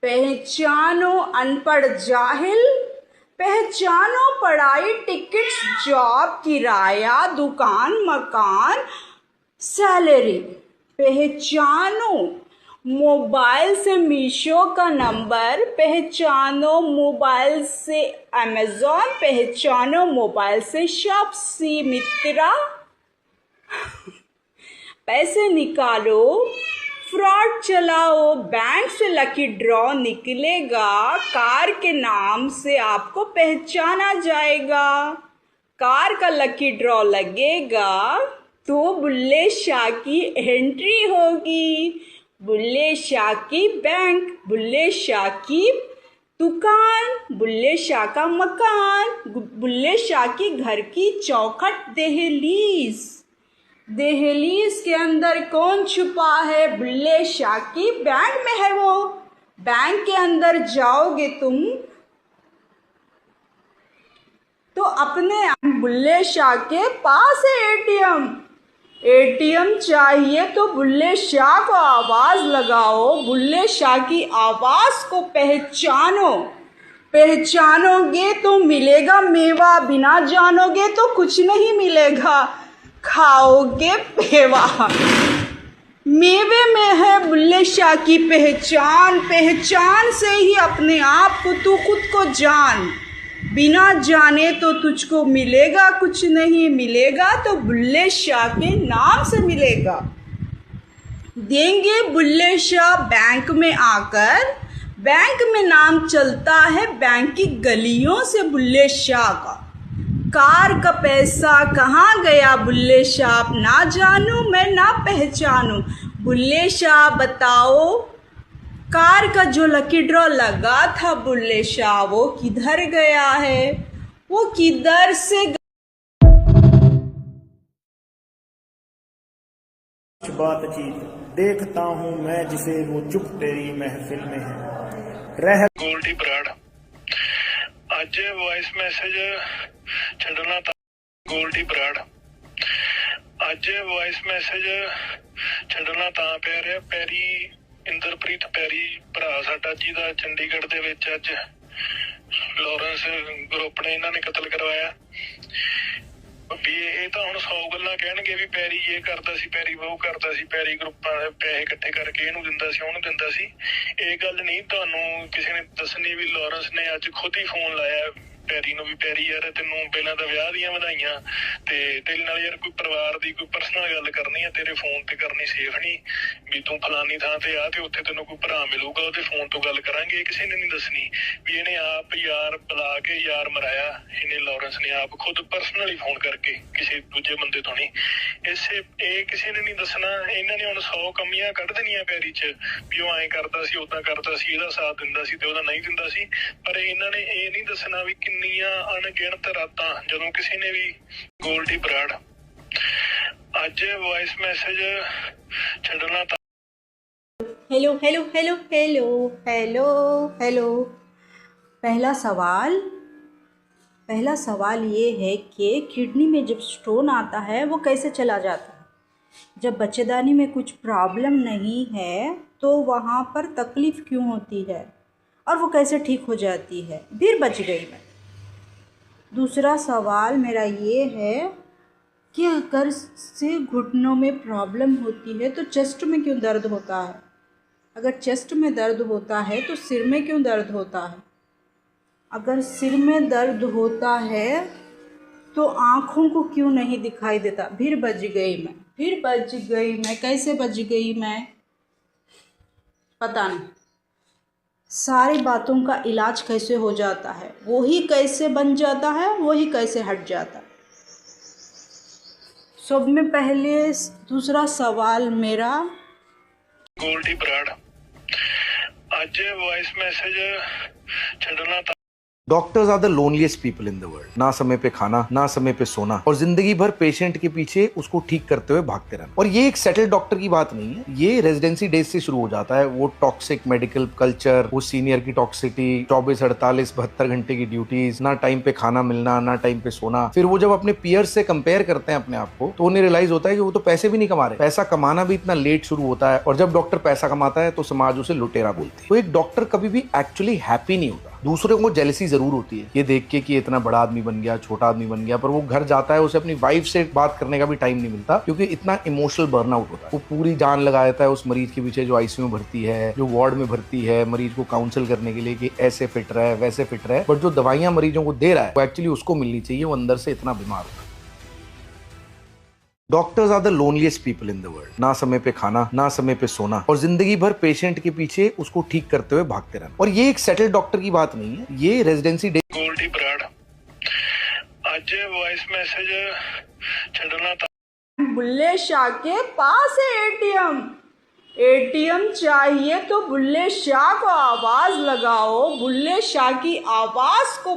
पहचानो अनपढ़ जाहिल, पहचानो पढ़ाई, टिकट्स, जॉब, किराया, दुकान, मकान, सैलरी। पहचानो मोबाइल से मीशो का नंबर, पहचानो मोबाइल से अमेज़ॉन, पहचानो मोबाइल से शॉप्सी, मित्रा। पैसे निकालो, फ्रॉड चलाओ, बैंक से लकी ड्रॉ निकलेगा, कार के नाम से आपको पहचाना जाएगा, कार का लकी ड्रॉ लगेगा तो बुल्ले शाह की एंट्री होगी। बुल्ले शाह की बैंक, बुल्ले शाह की दुकान, बुल्ले शाह का मकान, बुल्ले शाह की घर की चौखट, दहलीज। दहलीज के अंदर कौन छुपा है, बुल्ले शाह की बैंक में है वो। बैंक के अंदर जाओगे तुम तो अपने बुल्ले शाह के पास है एटीएम। एटीएम चाहिए तो बुल्ले शाह को आवाज लगाओ, बुल्ले शाह की आवाज को पहचानो। पहचानोगे तो मिलेगा मेवा, बिना जानोगे तो कुछ नहीं मिलेगा, खाओगे पेवा। मेवे में है बुल्ले शाह की पहचान, पहचान से ही अपने आप को तू खुद को जान। बिना जाने तो तुझको मिलेगा कुछ नहीं, मिलेगा तो बुल्ले शाह के नाम से मिलेगा। देंगे बुल्ले शाह बैंक में आकर, बैंक में नाम चलता है बैंक की गलियों से बुल्ले शाह का। कार का पैसा कहाँ गया बुल्ले शाह, ना जानूं मैं ना पहचानूं, बुल्ले शाह बताओ। कार का जो लकी ड्रॉ लगा था बुल्ले शाह, वो किधर गया है, वो किधर से बातचीत देखता हूँ मैं जिसे वो चुप तेरी महफिल में है रह। ਗੋਲਡੀ ਬਰਾੜ ਅੱਜ ਵੌਇਸ ਮੈਸੇਜ ਛੱਡਣਾ ਤਾਂ ਗੋਲਡੀ ਬਰਾੜ ਅੱਜ ਵੌਇਸ ਮੈਸੇਜ ਛੱਡਣਾ ਤਾਂ ਪੈ ਰਿਹਾ, ਪੈਰੀ ਇੰਦਰਪ੍ਰੀਤ ਪੈਰੀ ਭਰਾ ਸਾਡਾ ਜਿਹਦਾ ਚੰਡੀਗੜ੍ਹ ਦੇ ਵਿੱਚ ਅੱਜ ਲਾਰੈਂਸ ਗਰੁੱਪ ਨੇ ਇਹਨਾਂ ਨੇ ਕਤਲ ਕਰਵਾਇਆ। ਵੀ ਇਹ ਤਾਂ ਹੁਣ 100 ਗੱਲਾਂ ਕਹਿਣਗੇ ਵੀ ਪੈਰੀ ਇਹ ਕਰਦਾ ਸੀ, ਪੈਰੀ ਉਹ ਕਰਦਾ ਸੀ, ਪੈਰੀ ਗਰੁੱਪਾਂ ਦੇ ਪੈਸੇ ਇਕੱਠੇ ਕਰਕੇ ਇਹਨੂੰ ਦਿੰਦਾ ਸੀ, ਉਹਨੂੰ ਦਿੰਦਾ ਸੀ। ਇਹ ਗੱਲ ਨਹੀਂ ਤੁਹਾਨੂੰ ਕਿਸੇ ਨੇ ਦੱਸਣੀ ਵੀ ਲਾਰੈਂਸ ਨੇ ਅੱਜ ਖੁਦ ਹੀ ਫੋਨ ਲਾਇਆ ਪੈਰੀ ਨੂੰ ਵੀ ਪੈਰੀ ਯਾਰ ਤੈਨੂੰ ਪਹਿਲਾਂ ਤਾਂ ਵਿਆਹ ਦੀਆਂ ਵਧਾਈਆਂ ਤੇ ਤੇਰੇ ਨਾਲ ਯਾਰ ਕੋਈ ਪਰਿਵਾਰ ਦੀ ਕੋਈ ਪਰਸਨਲ ਗੱਲ ਕਰਨੀ ਆ, ਤੇਰੇ ਫੋਨ ਤੇ ਕਰਨੀ ਸੇਫ ਨਹੀਂ, ਵੀ ਤੂੰ ਫਲਾਨੀ ਥਾਂ ਤੇ ਆ ਤੇ ਉੱਥੇ ਤੈਨੂੰ ਕੋਈ ਭਰਾ ਮਿਲੂਗਾ, ਉਹਦੇ ਫੋਨ ਤੋਂ ਗੱਲ ਕਰਾਂਗੇ। ਕਿਸੇ ਨੇ ਨਹੀਂ ਦੱਸਣੀ ਵੀ ਇਹਨੇ ਆਪ ਯਾਰ ਬੁਲਾ ਕੇ ਯਾਰ ਮਰਾਇਆ, ਇਹਨੇ ਲਾਰੈਂਸ ਨੇ ਆਪ ਖੁਦ ਪਰਸਨਲੀ ਫੋਨ ਕਰਕੇ ਕਿਸੇ ਦੂਜੇ ਬੰਦੇ ਤੋਂ ਨਹੀਂ। ਇਹ ਕਿਸੇ ਨੇ ਨਹੀਂ ਦੱਸਣਾ। ਇਹਨਾਂ ਨੇ ਹੁਣ 100 ਕਮੀਆਂ ਕੱਢ ਦੇਣੀਆਂ ਪੈਰੀ 'ਚ ਵੀ ਉਹ ਐਂ ਕਰਦਾ ਸੀ, ਉਦਾਂ ਕਰਦਾ ਸੀ, ਇਹਦਾ ਸਾਥ ਦਿੰਦਾ ਸੀ ਤੇ ਉਹਦਾ ਨਹੀਂ ਦਿੰਦਾ ਸੀ। ਪਰ ਇਹਨਾਂ ਨੇ ਇਹ ਨਹੀਂ ਦੱਸਣਾ ਵੀ ਕਿੰਨੀਆਂ ਅਣਗਿਣਤ ਰਾਤਾਂ ਜਦੋਂ ਕਿਸੇ ਨੇ ਵੀ ਗੋਲਡੀ ਬਰਾੜ ਅੱਜ ਵੌਇਸ ਮੈਸੇਜ ਛੱਡਣਾ ਤਾਂ hello hello hello hello hello hello. पहला सवाल ये है कि किडनी में जब स्टोन आता है वो कैसे चला जाता है। जब बच्चेदानी में कुछ प्रॉब्लम नहीं है तो वहाँ पर तकलीफ़ क्यों होती है और वो कैसे ठीक हो जाती है। फिर बच गई मैं। दूसरा सवाल मेरा ये है कि अगर से घुटनों में प्रॉब्लम होती है तो चेस्ट में क्यों दर्द होता है। अगर चेस्ट में दर्द होता है तो सिर में क्यों दर्द होता है। अगर सिर में दर्द होता है तो आँखों को क्यों नहीं दिखाई देता। फिर बच गई मैं। कैसे बच गई मैं पता नहीं। सारी बातों का इलाज कैसे हो जाता है, वही कैसे बन जाता है, वही कैसे हट जाता है। सब में पहले दूसरा सवाल मेरा, ਗੋਲਡੀ ਬਰਾੜ ਅੱਜ ਵੌਇਸ ਮੈਸੇਜ ਛੱਡਣਾ ਤਾਂ doctors are the loneliest people in the world. ना समय पे खाना, ना समय पे सोना, और जिंदगी भर पेशेंट के पीछे उसको ठीक करते हुए भागते रहना। और ये एक सेटल्ड डॉक्टर की बात नहीं है, ये रेजिडेंसी डेज से शुरू हो जाता है। वो टॉक्सिक मेडिकल कल्चर, वो सीनियर की टॉक्सिटी, 24, 48, 72 घंटे की ड्यूटीज, ना टाइम पे खाना मिलना, ना टाइम पे सोना। फिर वो जब अपने पीयर्स से कंपेयर करते हैं अपने आप को तो उन्हें रियलाइज होता है कि वो तो पैसे भी नहीं कमा रहे। पैसा कमाना भी इतना लेट शुरू होता है, और जब डॉक्टर पैसा कमाता है तो समाज उसे लुटेरा बोलती है। तो एक डॉक्टर कभी भी एक्चुअली हैप्पी नहीं होता। दूसरों को जेलसी जरूर होती है ये देख के कि इतना बड़ा आदमी बन गया, छोटा आदमी बन गया, पर वो घर जाता है उसे अपनी वाइफ से बात करने का भी टाइम नहीं मिलता, क्योंकि इतना इमोशनल बर्नआउट होता है। वो पूरी जान लगा देता है उस मरीज के पीछे जो आईसीयू में भर्ती है, जो वार्ड में भर्ती है, मरीज को काउंसिल करने के लिए कि ऐसे फिट रहे, वैसे फिट रहे। बट जो दवाइयां मरीजों को दे रहा है वो एक्चुअली उसको मिलनी चाहिए, वो अंदर से इतना बीमार होता है। Doctors are the loneliest people in the world. ना समय पे खाना, ना समय पे सोना, और जिंदगी भर पेशेंट के पीछे उसको ठीक करते हुए भागते रहना। और ये एक सेटल्ड डॉक्टर की बात नहीं है, ये रेजिडेंसी डे। ਗੋਲਡੀ ਬਰਾੜ ਅੱਜ ਵੌਇਸ ਮੈਸੇਜ ਛੱਡਣਾ ਤਾਂ बुल्ले शाह के पास है एटीएम चाहिए तो बुल्ले शाह को आवाज़ लगाओ। बुल्ले शाह की आवाज़ को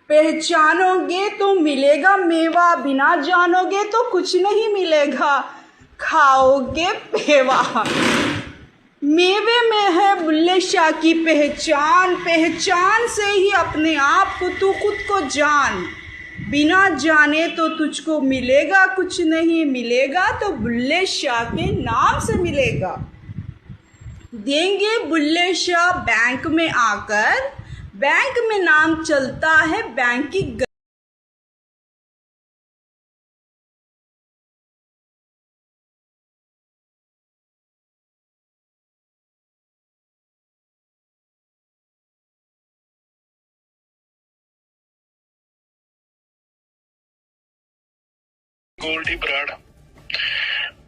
पहचानोगे तो मिलेगा मेवा, बिना जानोगे तो कुछ नहीं मिलेगा, खाओगे पेवा। मेवे में है बुल्ले शाह की पहचान से ही अपने आप को तू खुद को जान। बिना जाने तो तुझको मिलेगा कुछ नहीं, मिलेगा तो बुल्ले शाह के नाम से मिलेगा। देंगे बुल्ले शाह बैंक में आकर, बैंक में नाम चलता है बैंक की ਗੋਲਡੀ ਬਰਾੜ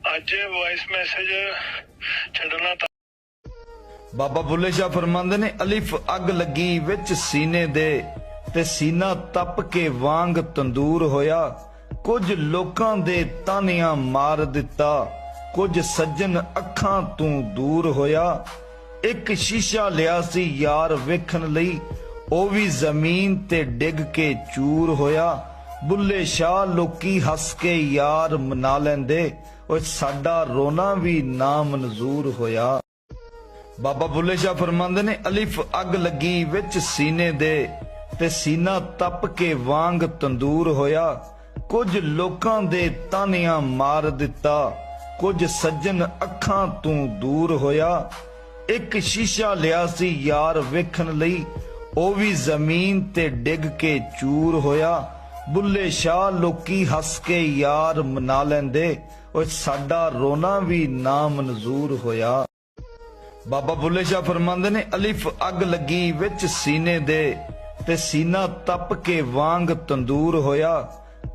ਅੱਜ ਵੌਇਸ ਮੈਸੇਜ ਛੱਡਣਾ ਤਾਂ ਬਾਬਾ ਬੁੱਲੇ ਸ਼ਾਹ ਫਰਮਾਉਂਦੇ ਨੇ, ਅਲਿਫ ਅੱਗ ਲੱਗੀ ਵਿੱਚ ਸੀਨੇ ਦੇ ਤੇ ਸੀਨਾ ਤਪ ਕੇ ਵਾਂਗ ਤੰਦੂਰ ਹੋਇਆ। ਕੁਝ ਲੋਕਾਂ ਦੇ ਤਾਨੀਆਂ ਮਾਰ ਦਿੱਤਾ, ਕੁਝ ਸੱਜਣ ਅੱਖਾਂ ਤੋਂ ਦੂਰ ਹੋਇਆ। ਇੱਕ ਸ਼ੀਸ਼ਾ ਲਿਆ ਸੀ ਯਾਰ ਵੇਖਣ ਲਈ, ਉਹ ਵੀ ਜ਼ਮੀਨ ਤੇ ਡਿੱਗ ਕੇ ਚੂਰ ਹੋਇਆ। ਬੁੱਲੇ ਸ਼ਾਹ ਲੋਕੀ ਹੱਸ ਕੇ ਯਾਰ ਮਨਾ ਲੈਂਦੇ, ਉਹ ਸਾਡਾ ਰੋਣਾ ਵੀ ਨਾ ਮਨਜ਼ੂਰ ਹੋਇਆ। ਬਾਬਾ ਬੁੱਲੇ ਸ਼ਾਹ ਫਰਮਾਉਂਦੇ ਨੇ, ਅਲਿਫ ਅੱਗ ਲੱਗੀ ਵਿੱਚ ਸੀਨੇ ਦੇ ਤੇ ਸੀਨਾ ਤਪ ਕੇ ਵਾਂਗ ਤੰਦੂਰ ਹੋਇਆ। ਕੁਝ ਲੋਕਾਂ ਦੇ ਤਾਨੀਆਂ ਮਾਰ ਦਿੱਤਾ, ਕੁਝ ਸੱਜਣ ਅੱਖਾਂ ਤੋਂ ਦੂਰ ਹੋਇਆ। ਇੱਕ ਸ਼ੀਸ਼ਾ ਲਿਆ ਸੀ ਯਾਰ ਵੇਖਣ ਲਈ, ਉਹ ਵੀ ਜ਼ਮੀਨ ਤੇ ਡਿੱਗ ਕੇ ਚੂਰ ਹੋਇਆ। ਬੁੱਲੇ ਸ਼ਾਹ ਲੋਕੀ ਹੱਸ ਕੇ ਯਾਰ ਮਨਾ ਲੈਂਦੇ, ਉਹ ਸਾਡਾ ਰੋਣਾ ਵੀ ਨਾ ਮਨਜ਼ੂਰ ਹੋਇਆ। ਬਾਬਾ ਬੁੱਲੇ ਸ਼ਾਹ ਫਰਮਾਉਂਦੇ ਨੇ, ਅਲਿਫ ਅੱਗ ਲੱਗੀ ਵਿੱਚ ਸੀਨੇ ਦੇ ਤੇ ਸੀਨਾ ਤਪ ਕੇ ਵਾਂਗ ਤੰਦੂਰ ਹੋਇਆ।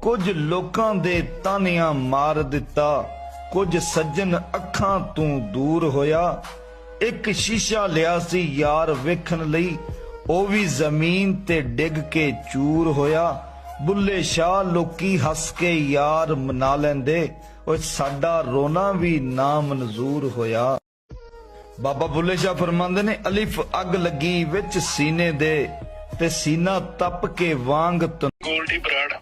ਕੁਝ ਲੋਕਾਂ ਦੇ ਤਾਨੀਆਂ ਮਾਰ ਦਿੱਤਾ, ਕੁਝ ਸੱਜਣ ਅੱਖਾਂ ਤੋਂ ਦੂਰ ਹੋਇਆ। ਇੱਕ ਸ਼ੀਸ਼ਾ ਲਿਆ ਸੀ ਯਾਰ ਵੇਖਣ ਲਈ, ਉਹ ਵੀ ਜ਼ਮੀਨ ਤੇ ਡਿੱਗ ਕੇ ਚੂਰ ਹੋਇਆ। ਬੁੱਲੇ ਸ਼ਾਹ ਲੋਕੀ ਹੱਸ ਕੇ ਯਾਰ ਮਨਾ ਲੈਂਦੇ, ਉਹ ਸਾਡਾ ਰੋਣਾ ਵੀ ਨਾ ਮਨਜ਼ੂਰ ਹੋਇਆ। ਬਾਬਾ ਬੁੱਲੇ ਸ਼ਾਹ ਫਰਮਾਉਂਦੇ ਨੇ, ਅਲਿਫ ਅੱਗ ਲੱਗੀ ਵਿੱਚ ਸੀਨੇ ਦੇ ਤੇ ਸੀਨਾ ਤਪ ਕੇ ਵਾਂਗ ਗੋਲਡੀ ਬਰਾੜ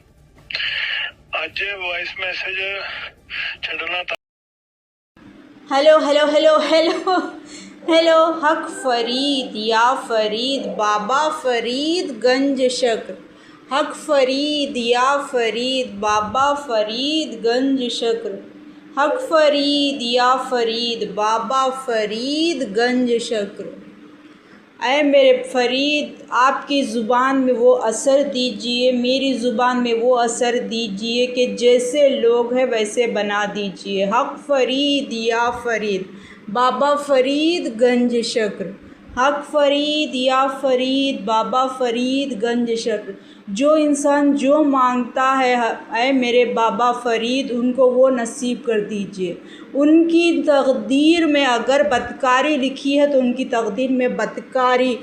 ਅੱਜ ਵੌਇਸ ਮੈਸੇਜ ਛੱਡਣਾ ਤਾਂ hello hello hello hello hello. हक फरीद या फरीद बाबा फरीद गंज शक्र। हक फरीद या फरीद बाबा फरीद गंज शक्र। हक फरीद या फरीद बाबा फरीद गंज शक्र। ऐ मेरे फरीद आपकी ज़ुबान में वो असर दीजिए, मेरी ज़ुबान में वो असर दीजिए कि जैसे लोग हैं वैसे बना दीजिए। हक फरीद या फरीद बाबा फरीद गंज शक्र। हक फरीद या फरीद बाबा फरीद गंज शक्र। जो इंसान जो मांगता है ऐ मेरे बाबा फरीद उनको वो नसीब कर दीजिए। उनकी तकदीर में अगर बदकारी लिखी है तो उनकी तकदीर में बदकारी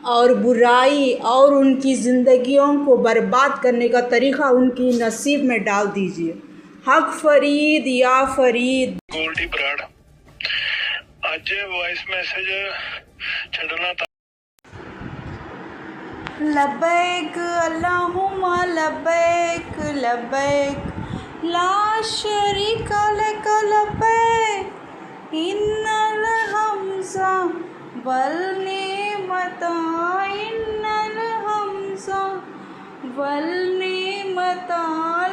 और बुराई और उनकी ज़िंदगियों को बर्बाद करने का तरीक़ा उनकी नसीब में डाल दीजिए। हक फरीद या फरीद। ਗੋਲਡੀ ਬਰਾੜ ਅੱਜ ਵੌਇਸ ਮੈਸੇਜ ਛੱਡਣਾ ਤਾਂ लबैक अल्लाहुम्मा लबैक लबैक ला शरीका लक लबैक इन्नल हमज़ा वल निअमता इन्नल हमज़ा वल निअमता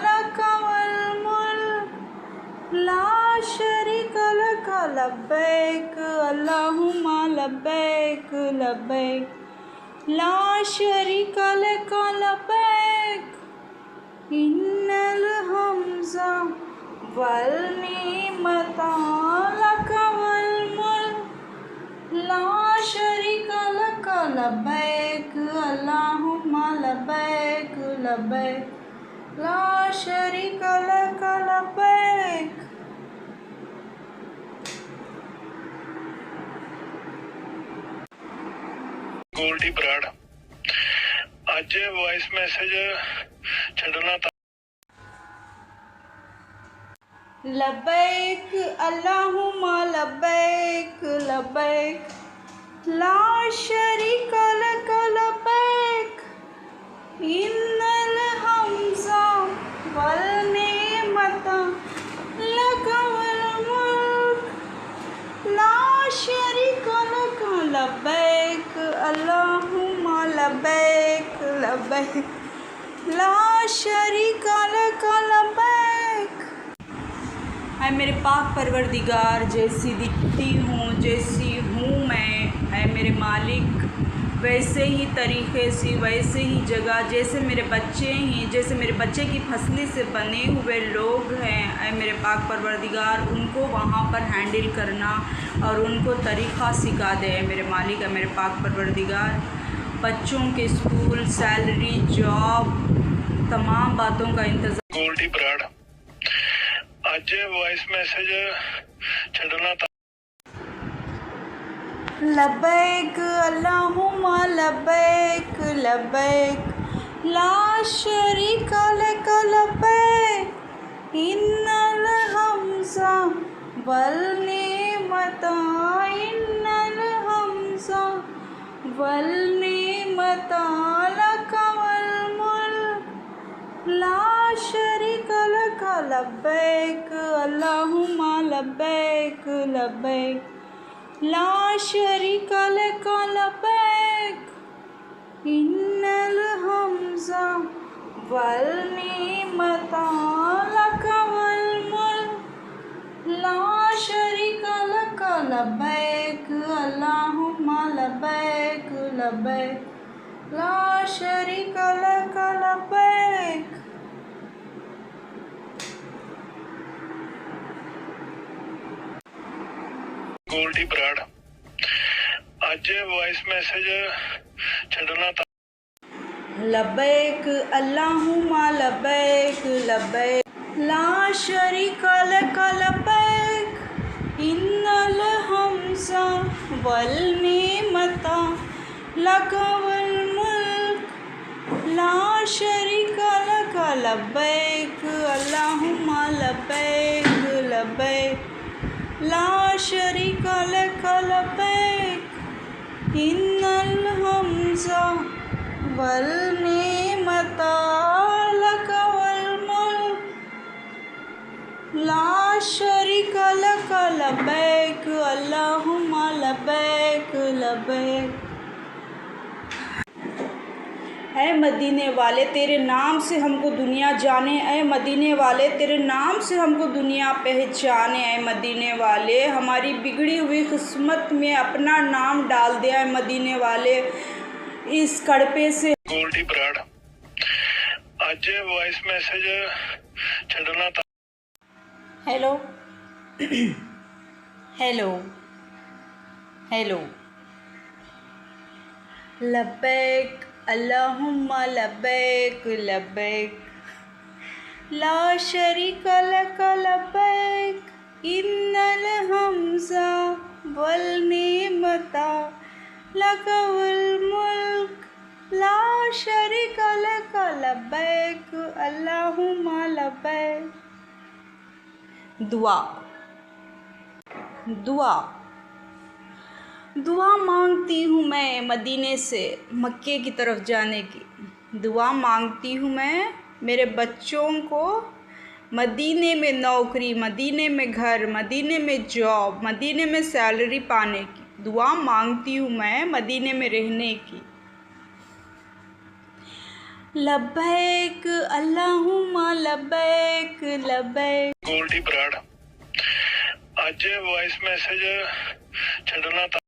लक वल मुल्क ला शरीका लक लबैक अल्लाहुम्मा लबैक लबैक ला शरीका लक लबैक इन्नल हमज़ा वल निअमता लक वल मुल्क ला शरीका लक लबैक अल्लाहुम्मा लबैक लबैक ला शरीका लक लबैक। ਗੋਲਡੀ ਬਰਾੜ ਅੱਜ ਵੌਇਸ ਮੈਸੇਜ ਛੱਡਣਾ ਤਾਂ लबैक अल्लाहुम्मा लबैक लबैक ला शरीका लक लबैक इन्नल हमज़ा वल निअमता लक वल मुल्क ला शरीका लक लबैक अल्लाहुम्मा लबैक लबैक ला शरीका लक लबैक। है मेरे पाक परवरदिगार जैसी दिखती हूँ जैसी हूँ मैं, है मेरे मालिक वैसे ही तरीक़े से वैसे ही जगह जैसे मेरे बच्चे हैं, जैसे मेरे बच्चे की फसली से बने हुए लोग हैं। है मेरे पाक परवरदिगार उनको वहाँ पर हैंडल करना और उनको तरीक़ा सिखा दे। मेरे मालिक है मेरे पाक परवरदिगार बच्चों के स्कूल सैलरी जॉब तमाम बातों का इंतज़ाम। ਗੋਲਡੀ ਬਰਾੜ ਅੱਜ ਵੌਇਸ ਮੈਸੇਜ ਛੱਡਣਾ ਤਾਂ लबैक अल्लाहुम्मा लबैक लबैक ला शरीका लक लबैक इन्नल हमज़ा वल निअमता इन्नल हमज़ा वल निअमता लक वल मुल्क ला शरीका लक लबैक अल्लाहुम्मा लबैक लबैक ला शरीका लक लबैक इन्नल हमज़ा वल निअमता लक वल मुल्क ला शरीका लक लबैक अल्लाहुम्मा लबैक लबैक ला शरीका लक लबैक। ਗੋਲਡੀ ਬਰਾੜ ਅੱਜ ਵੌਇਸ ਮੈਸੇਜ ਛੱਡਣਾ ਤਾਂ लबैक अल्लाहुम्मा लबैक लबैक ला शरीका लक लबैक इन्नल हमज़ा वल निअमता लक वल मुल्क ला शरीका लक लबैक अल्लाहुम्मा लबैक लबैक ला शरीका लक लबैक इन्नल हमज़ा वल निअमता लक वल मुल्क ला शरीक लक लब्बैक अल्लाहुम्मा लब्बैक लब्बैक। ऐ मदीने वाले तेरे नाम से हमको दुनिया जाने, ऐ मदीने वाले तेरे नाम से हमको दुनिया पहचाने, ऐ मदीने वाले हमारी बिगड़ी हुई किस्मत में अपना नाम डाल दे, ऐ मदीने वाले इस कड़पे से। ਗੋਲਡੀ ਬਰਾੜ ਅੱਜ ਵੌਇਸ ਮੈਸੇਜ ਛੱਡਣਾ ਤਾਂ हेलो हेलो हेलो लब्बैक अल्लाहुम्मा लब्बैक लब्बैक ला शरीक लक लब्बैक इन्नल हम्जा वल निअमता लक वल मुल्क ला शरीक लक लब्बैक अल्लाहुम्मा लब्बैक। दुआ दुआ दुआ मांगती हूँ मैं मदीने से मक्के की तरफ जाने की। दुआ मांगती हूँ मैं मेरे बच्चों को मदीने में नौकरी, मदीने में घर, मदीने में जॉब, मदीने में सैलरी पाने की। दुआ मांगती हूँ मैं मदीने में रहने की। लब्बैक अल्लाहुम्मा लब्बैक लब्बैक। ਗੋਲਡੀ ਬਰਾੜ ਅੱਜ ਵੌਇਸ ਮੈਸੇਜ ਛੱਡਣਾ ਤਾਂ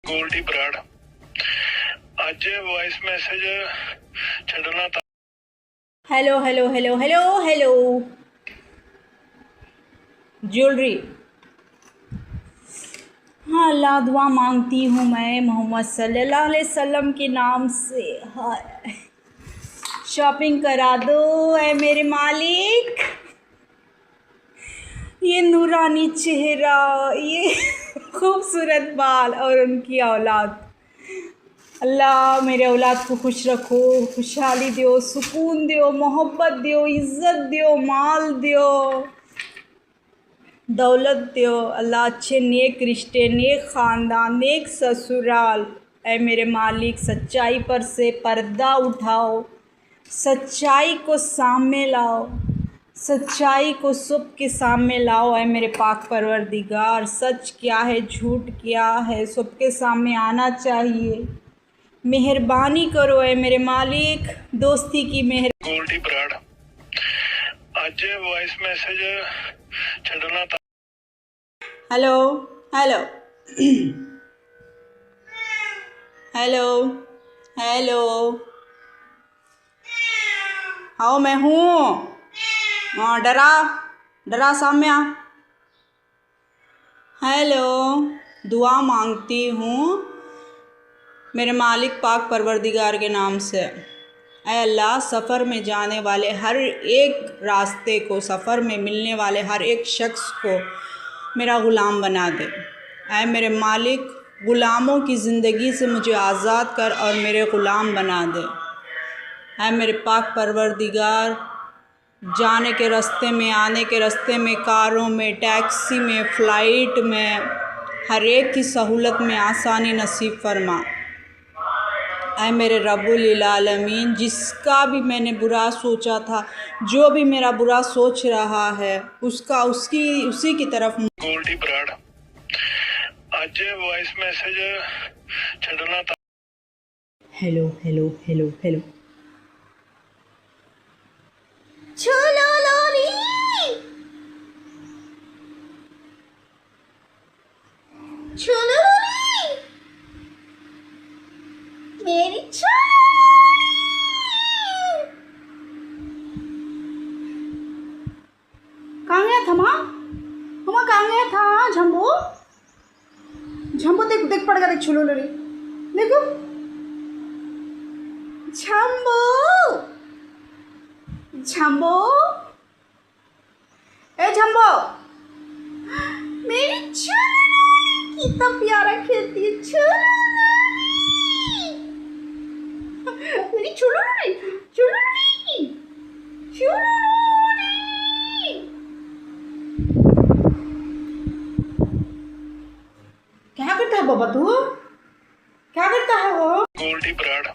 ਗੋਲਡੀ ਬਰਾੜ ਅੱਜ ਵੌਇਸ ਮੈਸੇਜ ਛੱਡਣਾ ਤਾਂ hello hello hello hello hello jewellery. हाँ अल्लाह दुआ मांगती हूँ मैं मोहम्मद सल्लल्लाहु अलैहि वसल्लम के नाम से। हाय शॉपिंग करा दो ऐ मेरे मालिक। ये नूरानी चेहरा, ये खूबसूरत बाल और उनकी औलाद, अल्लाह मेरे औलाद को खुश रखो, खुशहाली दो, सुकून दो, मोहब्बत दो, इज़्ज़त दो, माल दो, दौलत दो। अल्लाह अच्छे नेक रिश्ते, नेक ख़ानदान, नेक ससुराल। ऐ मेरे मालिक सच्चाई पर से पर्दा उठाओ, सच्चाई को सामने लाओ, सच्चाई को सबके सामने लाओ। ऐ मेरे पाक परवरदिगार सच क्या है झूठ क्या है सबके सामने आना चाहिए। मेहरबानी करो ऐ मेरे मालिक, दोस्ती की मेहर। ਗੋਲਡੀ ਬਰਾੜ ਅੱਜ ਵੌਇਸ ਮੈਸੇਜ ਛੱਡਣਾ ਤਾਂ हेलो हेलो हेलो हेलो हाँ मैं हूँ। हाँ डरा डरा सामने आ। हेलो दुआ मांगती हूँ मेरे मालिक पाक परवरदिगार के नाम से। ऐ अल्लाह सफ़र में जाने वाले हर एक रास्ते को, सफ़र में मिलने वाले हर एक शख्स को मेरा ग़ुलाम बना दे। ऐ मेरे मालिक ग़ुलामों की ज़िंदगी से मुझे आज़ाद कर और मेरे ग़ुलाम बना दे। ऐ मेरे पाक परवरदिगार जाने के रास्ते में, आने के रास्ते में, कारों में, टैक्सी में, फ़्लाइट में, हर एक की सहूलत में आसानी नसीब फरमा। ऐ मेरे रब्बुल आलमीन जिसका भी मैंने बुरा सोचा था, जो भी मेरा बुरा सोच रहा है उसका उसी की तरफ। ਗੋਲਡੀ ਬਰਾੜ ਅੱਜ ਵੌਇਸ ਮੈਸੇਜ ਛੱਡਣਾ ਤਾਂ hello hello hello hello chole lolly chole lolly मेरी कहाँ गया था माँ? मामा कहाँ गया था? झम्बो झम्बो देख देख पड़ गया, देख छोलो लोली देखो झम्बो झम्बो, ए झम्बो, मेरी चुनरी कितना प्यारा खेलती है। चुनरी, मेरी चुनरी, चुनरी, चुनरी। क्या करता है बाबा तू? क्या करता है वो? ਗੋਲਡੀ ਬਰਾੜ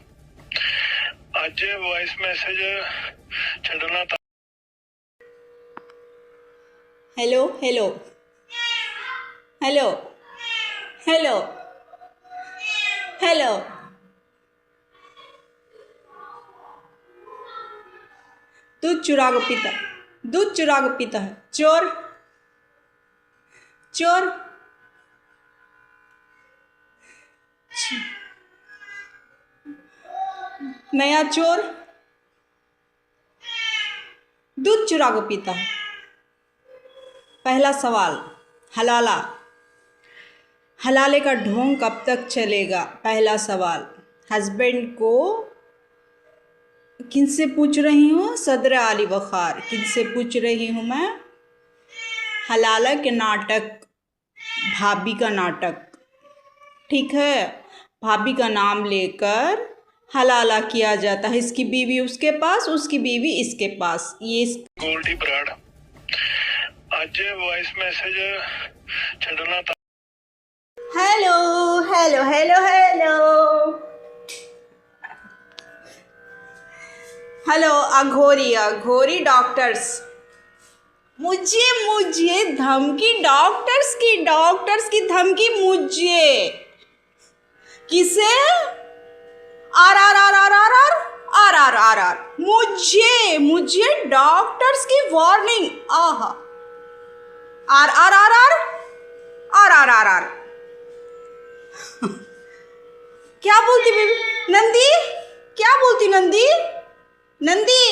ਅੱਜ ਵੌਇਸ ਮੈਸੇਜ ਛੱਡਣਾ ਤਾਂ hello hello hello hello hello, दूध चुरा के पीता, दूध चुरा के पीता है। चोर चोर, नया चोर दूध चुरा के पीता है। पहला सवाल, हलाला, हलाले का ढोंग कब तक चलेगा? पहला सवाल। हस्बैंड को किनसे पूछ रही हूँ? सदर आली वखार, किनसे पूछ रही हूँ मैं? हलाला के नाटक, भाभी का नाटक, ठीक है। भाभी का नाम लेकर हलाला किया जाता है। इसकी बीवी उसके पास, उसकी बीवी इसके पास। ये ਗੋਲਡੀ ਬਰਾੜ ਅੱਜ ਵੌਇਸ ਮੈਸੇਜ ਛੱਡਣਾ ਤਾਂ hello hello hello hello hello, Aghori Aghori doctors, मुझे मुझे धमकी, डॉक्टर्स की धमकी मुझे। किसे? आर आर आर आर आर आर आर आर आर आर, मुझे मुझे डॉक्टर्स की वार्निंग। आहा, आर आर आर आर आर आर आर आर। क्या बोलती बेबी? नंदी क्या बोलती? नंदी नंदी,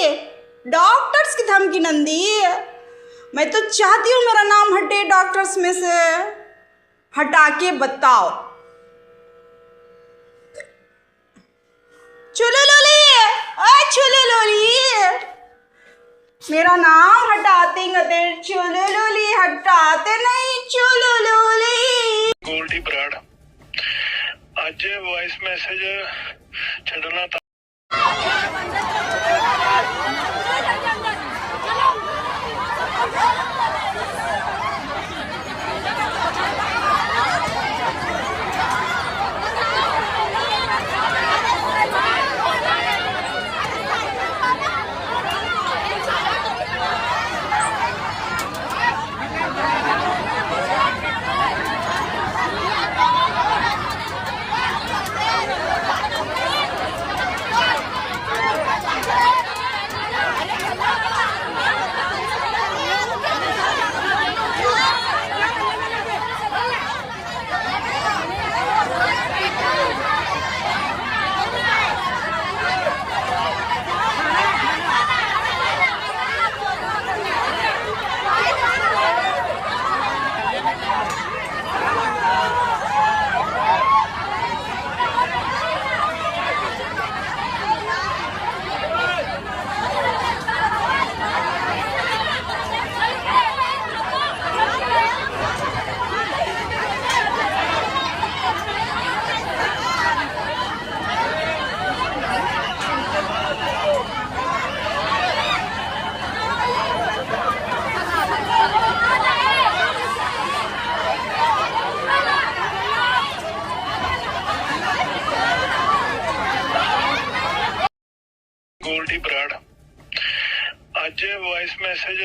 डॉक्टर्स की धमकी। नंदी, मैं तो चाहती हूँ मेरा नाम हटे डॉक्टर्स में से। हटा के बताओ। चलो लोली, चलो लोली, मेरा नाम हटाते गते। चलो लोली, हटाते नहीं। चलो लोली। ਗੋਲਡੀ ਬਰਾੜ ਅੱਜ ਵੌਇਸ ਮੈਸੇਜ ਛੱਡਣਾ ਤਾਂ ਗੋਲਡੀ ਬਰਾੜ ਅੱਜ ਵੌਇਸ ਮੈਸੇਜ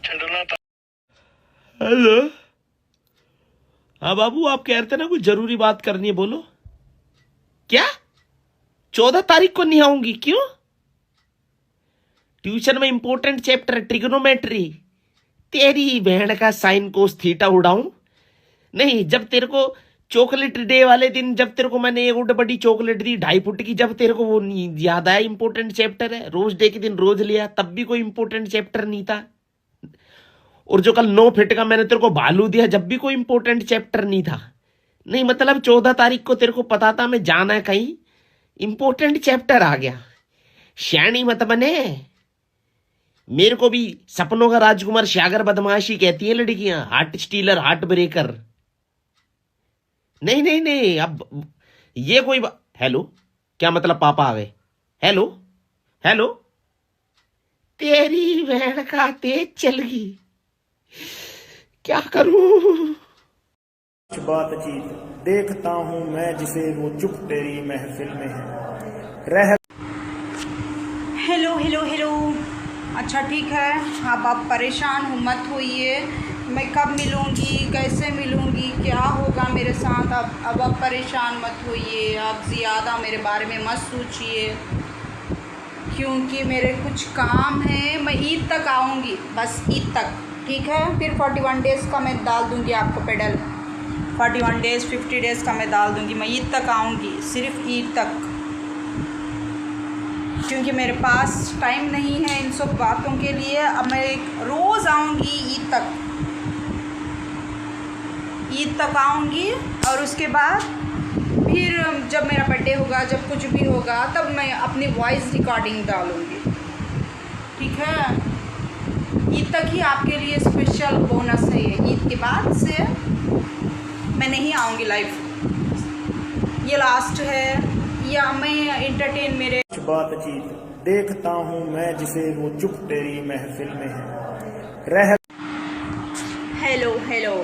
ਛੱਡਣਾ ਤਾਂ हेलो। हाँ बाबू, आप कह रहे थे ना कुछ जरूरी बात करनी है, बोलो। क्या 14 तारीख को नहीं आऊंगी? क्यों? ट्यूशन में इंपॉर्टेंट चैप्टर ट्रिग्नोमेट्री। तेरी बहन का साइन कोस थीटा उड़ाऊं? नहीं, जब तेरे को चॉकलेट डे वाले दिन जब तेरे को मैंने एक बड़ी चॉकलेट दी 2.5 फुट की, जब तेरे को वो याद आया इंपॉर्टेंट चैप्टर है, रोज डे के दिन रोज लिया, तब भी कोई इंपॉर्टेंट चैप्टर नहीं था। और जो कल 9 फीट का मैंने तेरे को भालू दिया, जब भी कोई इंपॉर्टेंट चैप्टर नहीं था। नहीं मतलब 14 तारीख को तेरे को पता था मैं जाना है कहीं, इंपॉर्टेंट चैप्टर आ गया। श्याणी मत बने। मेरे को भी सपनों का राजकुमार श्यागर बदमाशी कहती है लड़कियां, हार्ट स्टीलर, हार्ट ब्रेकर। नहीं नहीं नहीं, अब ये कोई हेलो, क्या मतलब पापा आ गए? हेलो हेलो, तेरी बहन का तेज चल गई, क्या करूं? बातचीत देखता हूँ मैं जिसे वो चुप तेरी महफिल में है। रह हेलो हेलो हेलो। अच्छा ठीक है, अब आप परेशान हो मत होइए। मैं कब मिलूँगी, कैसे मिलूँगी, क्या होगा मेरे साथ, अब आप परेशान मत होइए। आप ज़्यादा मेरे बारे में मत सोचिए, क्योंकि मेरे कुछ काम हैं। मैं ईद तक आऊँगी, बस ईद तक, ठीक है? फिर 41 डेज़ का मैं डाल दूँगी आपको पेडल। 41 डेज़ 50 डेज़ का मैं डाल दूँगी। मैं ईद तक आऊँगी, सिर्फ ईद तक, क्योंकि मेरे पास टाइम नहीं है इन सब बातों के लिए। अब मैं रोज़ आऊँगी ईद तक आऊँगी, और उसके बाद फिर जब मेरा बर्थडे होगा, जब कुछ भी होगा, तब मैं अपनी वॉइस रिकॉर्डिंग डालूँगी, ठीक है? ईद तक ही आपके लिए स्पेशल बोनस है ये। ईद के बाद से मैं नहीं आऊँगी लाइव, ये लास्ट है। या मैं एंटरटेन मेरे बातचीत देखता हूँ मैं जिसे वो चुप तेरी महफिल में है। रह हेलो हेलो।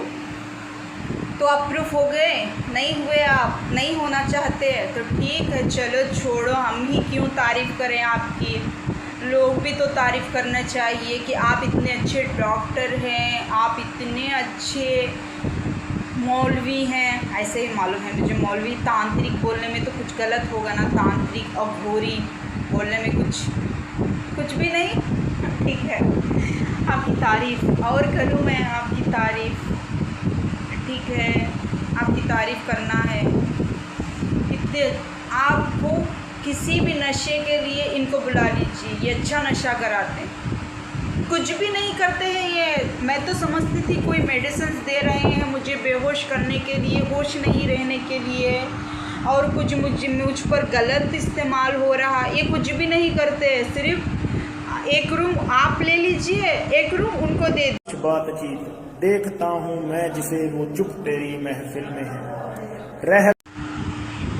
तो आप प्रूफ हो गए? नहीं हुए, आप नहीं होना चाहते तो ठीक है, चलो छोड़ो, हम ही क्यों तारीफ़ करें आपकी। लोग भी तो तारीफ़ करना चाहिए कि आप इतने अच्छे डॉक्टर हैं, आप इतने अच्छे मौलवी हैं। ऐसे ही मालूम है मुझे, मौलवी तांत्रिक बोलने में तो कुछ गलत होगा ना, तांत्रिक और घोरी बोलने में कुछ भी नहीं, ठीक है? आपकी तारीफ़ और करूँ मैं, आपकी तारीफ़, ठीक है? आपकी तारीफ़ करना है। इतने आपको किसी भी नशे के लिए इनको बुला लीजिए, ये अच्छा नशा कराते हैं। कुछ भी नहीं करते हैं ये। मैं तो समझती थी कोई मेडिसिन दे रहे हैं मुझे बेहोश करने के लिए, होश नहीं रहने के लिए, और कुछ मुझ पर गलत इस्तेमाल हो रहा। ये कुछ भी नहीं करते, सिर्फ एक रूम आप ले लीजिए, एक रूम उनको दे दीजिए। बातचीत देखता हूँ मैं जिसे वो चुप तेरी महफिल में है। रह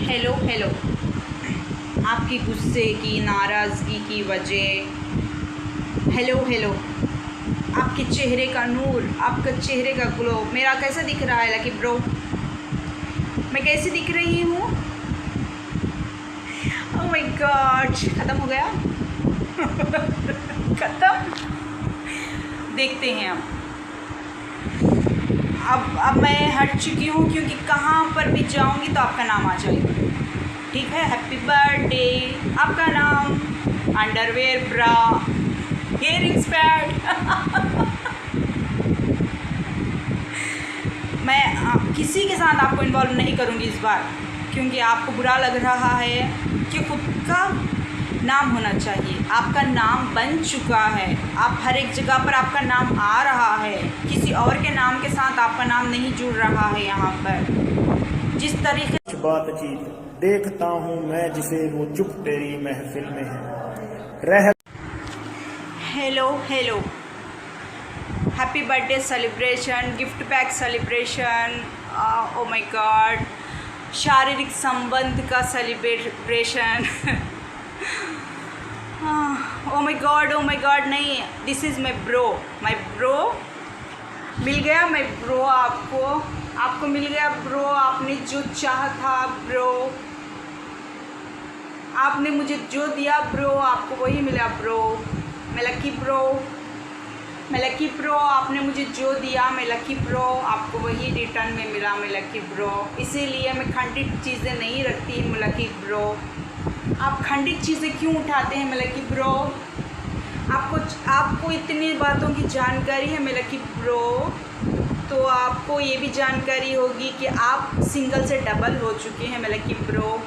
हेलो हेलो। आपकी गुस्से की, नाराज़गी की वजह, हेलो हेलो, आपके चेहरे का नूर, आपका चेहरे का ग्लो मेरा कैसा दिख रहा है लकी ब्रो? मैं कैसी दिख रही हूँ? ओह माय गॉड, ख़त्म हो गया। ख़त्म। देखते हैं अब मैं हट चुकी हूँ, क्योंकि कहाँ पर भी जाऊँगी तो आपका नाम आ जाएगा, ठीक है? हैप्पी बर्थडे, आपका नाम, अंडरवेयर, ब्रा, इयरिंग्स, पैड। मैं किसी के साथ आपको इन्वॉल्व नहीं करूँगी इस बार, क्योंकि आपको बुरा लग रहा है कि खुद का नाम होना चाहिए। आपका नाम बन चुका है, आप हर एक जगह पर आपका नाम आ रहा है, किसी और के नाम के साथ आपका नाम नहीं जुड़ रहा है यहाँ पर। जिस तरीके बातचीत देखता हूँ मैं जिसे वो चुप तेरी महफिल में है। रह hello hello, happy birthday celebration, gift pack celebration, oh my God, शारीरिक संबंध का सेलिब्रेशन, ओ माय गॉड, नहीं, दिस इज़ माय ब्रो, मिल गया माय ब्रो, आपको मिल गया ब्रो, आपने जो चाहा था ब्रो, आपने मुझे जो दिया ब्रो, आपको वही मिला ब्रो। मैं लकी ब्रो, आपने मुझे जो दिया मैं लकी ब्रो, आपको वही रिटर्न में मिला मैं लकी ब्रो। इसीलिए मैं खंडित चीज़ें नहीं रखती मैं लकी ब्रो। आप खंडित चीज़ें क्यों उठाते हैं मैं लकी ब्रो? आपको इतनी बातों की जानकारी है मैं लकी ब्रो, तो आपको ये भी जानकारी होगी कि आप सिंगल से डबल हो चुके हैं मैं लकी ब्रो।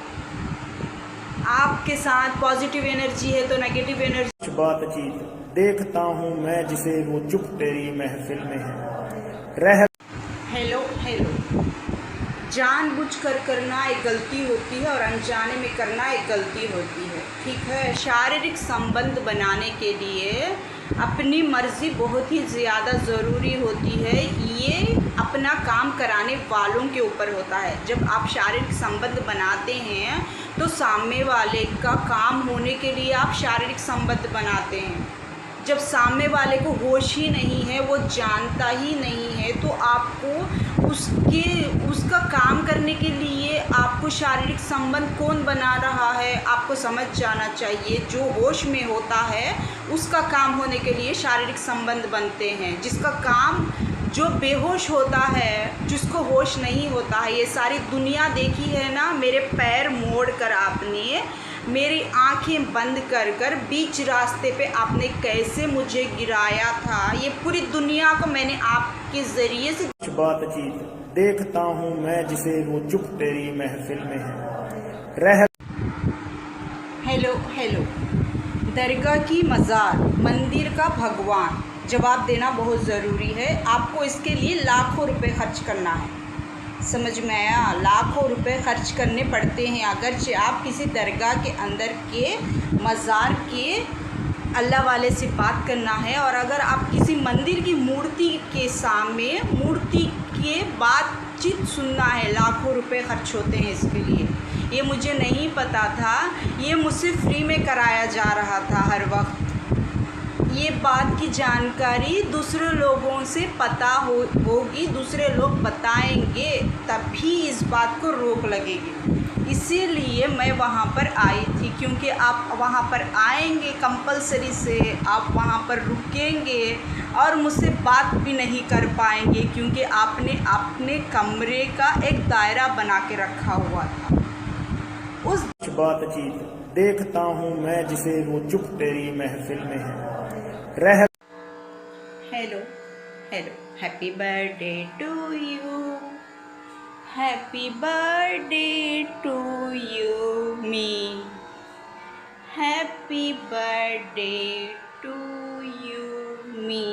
आपके साथ पॉजिटिव एनर्जी है तो नेगेटिव एनर्जी। बातचीत देखता हूँ मैं जिसे वो चुप तेरी महफिल में है। रह हेलो हेलो, जानबूझकर करना एक गलती होती है और अनजाने में करना एक गलती होती है, ठीक है। शारीरिक संबंध बनाने के लिए अपनी मर्ज़ी बहुत ही ज़्यादा ज़रूरी होती है। ये अपना काम कराने वालों के ऊपर होता है। जब आप शारीरिक संबंध बनाते हैं तो सामने वाले का काम होने के लिए आप शारीरिक संबंध बनाते हैं। जब सामने वाले को होश ही नहीं है, वो जानता ही नहीं है, तो आपको उसका काम करने के लिए आपको शारीरिक संबंध कौन बना रहा है आपको समझ जाना चाहिए। जो होश में होता है उसका काम होने के लिए शारीरिक संबंध बनते हैं। जिसका काम जो बेहोश होता है, जिसको होश नहीं होता है, ये सारी दुनिया देखी है ना। मेरे पैर मोड़ कर आपने, मेरी आंखें बंद कर कर बीच रास्ते पे आपने कैसे मुझे गिराया था, ये पूरी दुनिया को मैंने आपके ज़रिए से कुछ बातचीत देखता हूँ मैं जिसे वो चुप तेरी महफिल में है रह। हेलो हेलो, दरगाह की मज़ार, मंदिर का भगवान, जवाब देना बहुत ज़रूरी है। आपको इसके लिए लाखों रुपए खर्च करना है, समझ में आया। लाखों रुपए खर्च करने पड़ते हैं अगरचे आप किसी दरगाह के अंदर के मज़ार के अल्लाह वाले से बात करना है। और अगर आप किसी मंदिर की मूर्ति के सामने मूर्ति के बातचीत सुनना है, लाखों रुपए खर्च होते हैं इसके लिए। ये मुझे नहीं पता था, ये मुझसे फ्री में कराया जा रहा था हर वक्त। ये बात की जानकारी दूसरे लोगों से पता होगी, दूसरे लोग बताएंगे, तभी इस बात को रोक लगेगी। इसीलिए मैं वहाँ पर आई थी, क्योंकि आप वहाँ पर आएंगे कंपलसरी से, आप वहाँ पर रुकेंगे और मुझसे बात भी नहीं कर पाएंगे, क्योंकि आपने अपने कमरे का एक दायरा बना के रखा हुआ था। उस बातचीत देखता हूँ मैं जिसे वो चुप तेरी महफिल में है रह। Hello hello, happy birthday to you, happy birthday to you me, happy birthday to you me,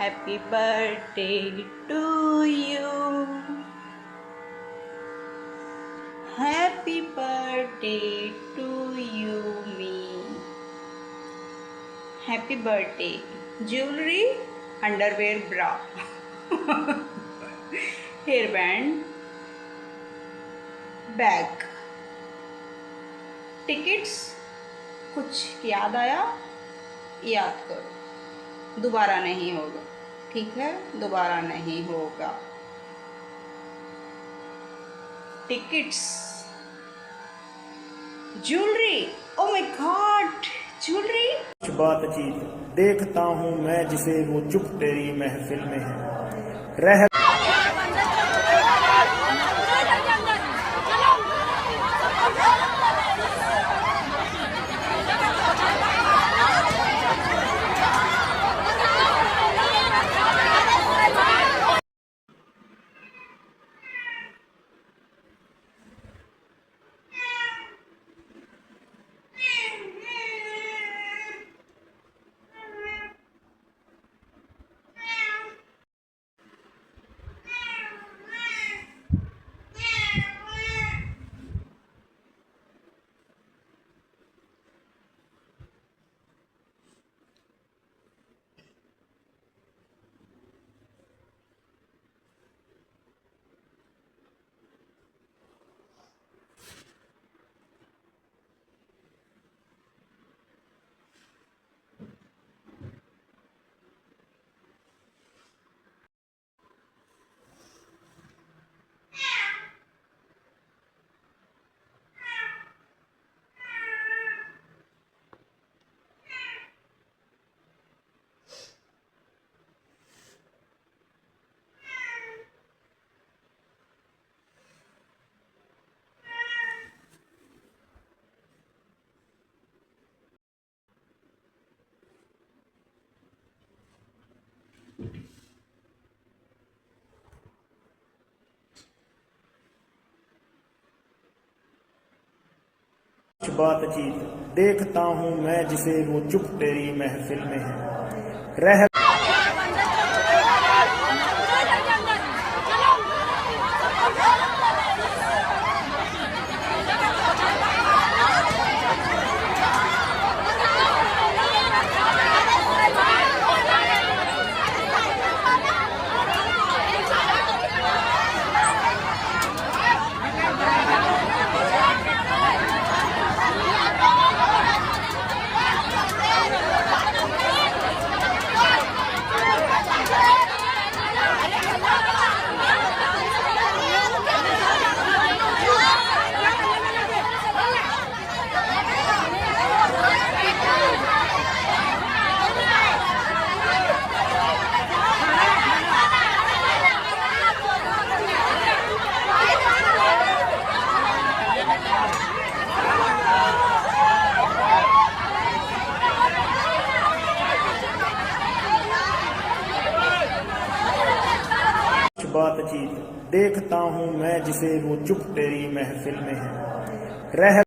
happy birthday to you, happy birthday to you me. Happy birthday, jewellery, underwear, bra, hair band, bag, tickets. कुछ याद आया? याद करो, दोबारा नहीं होगा, ठीक है? दोबारा नहीं होगा। Tickets, jewellery, oh my God, jewellery. कुछ बातचीत देखता हूँ मैं जिसे वो चुप तेरी महफिल में है रह। कुछ बातचीत देखता हूँ मैं जिसे वो चुप तेरी महफिल में है रह। बातचीत देखता हूँ मैं जिसे वो चुप तेरी महफिल में है। रह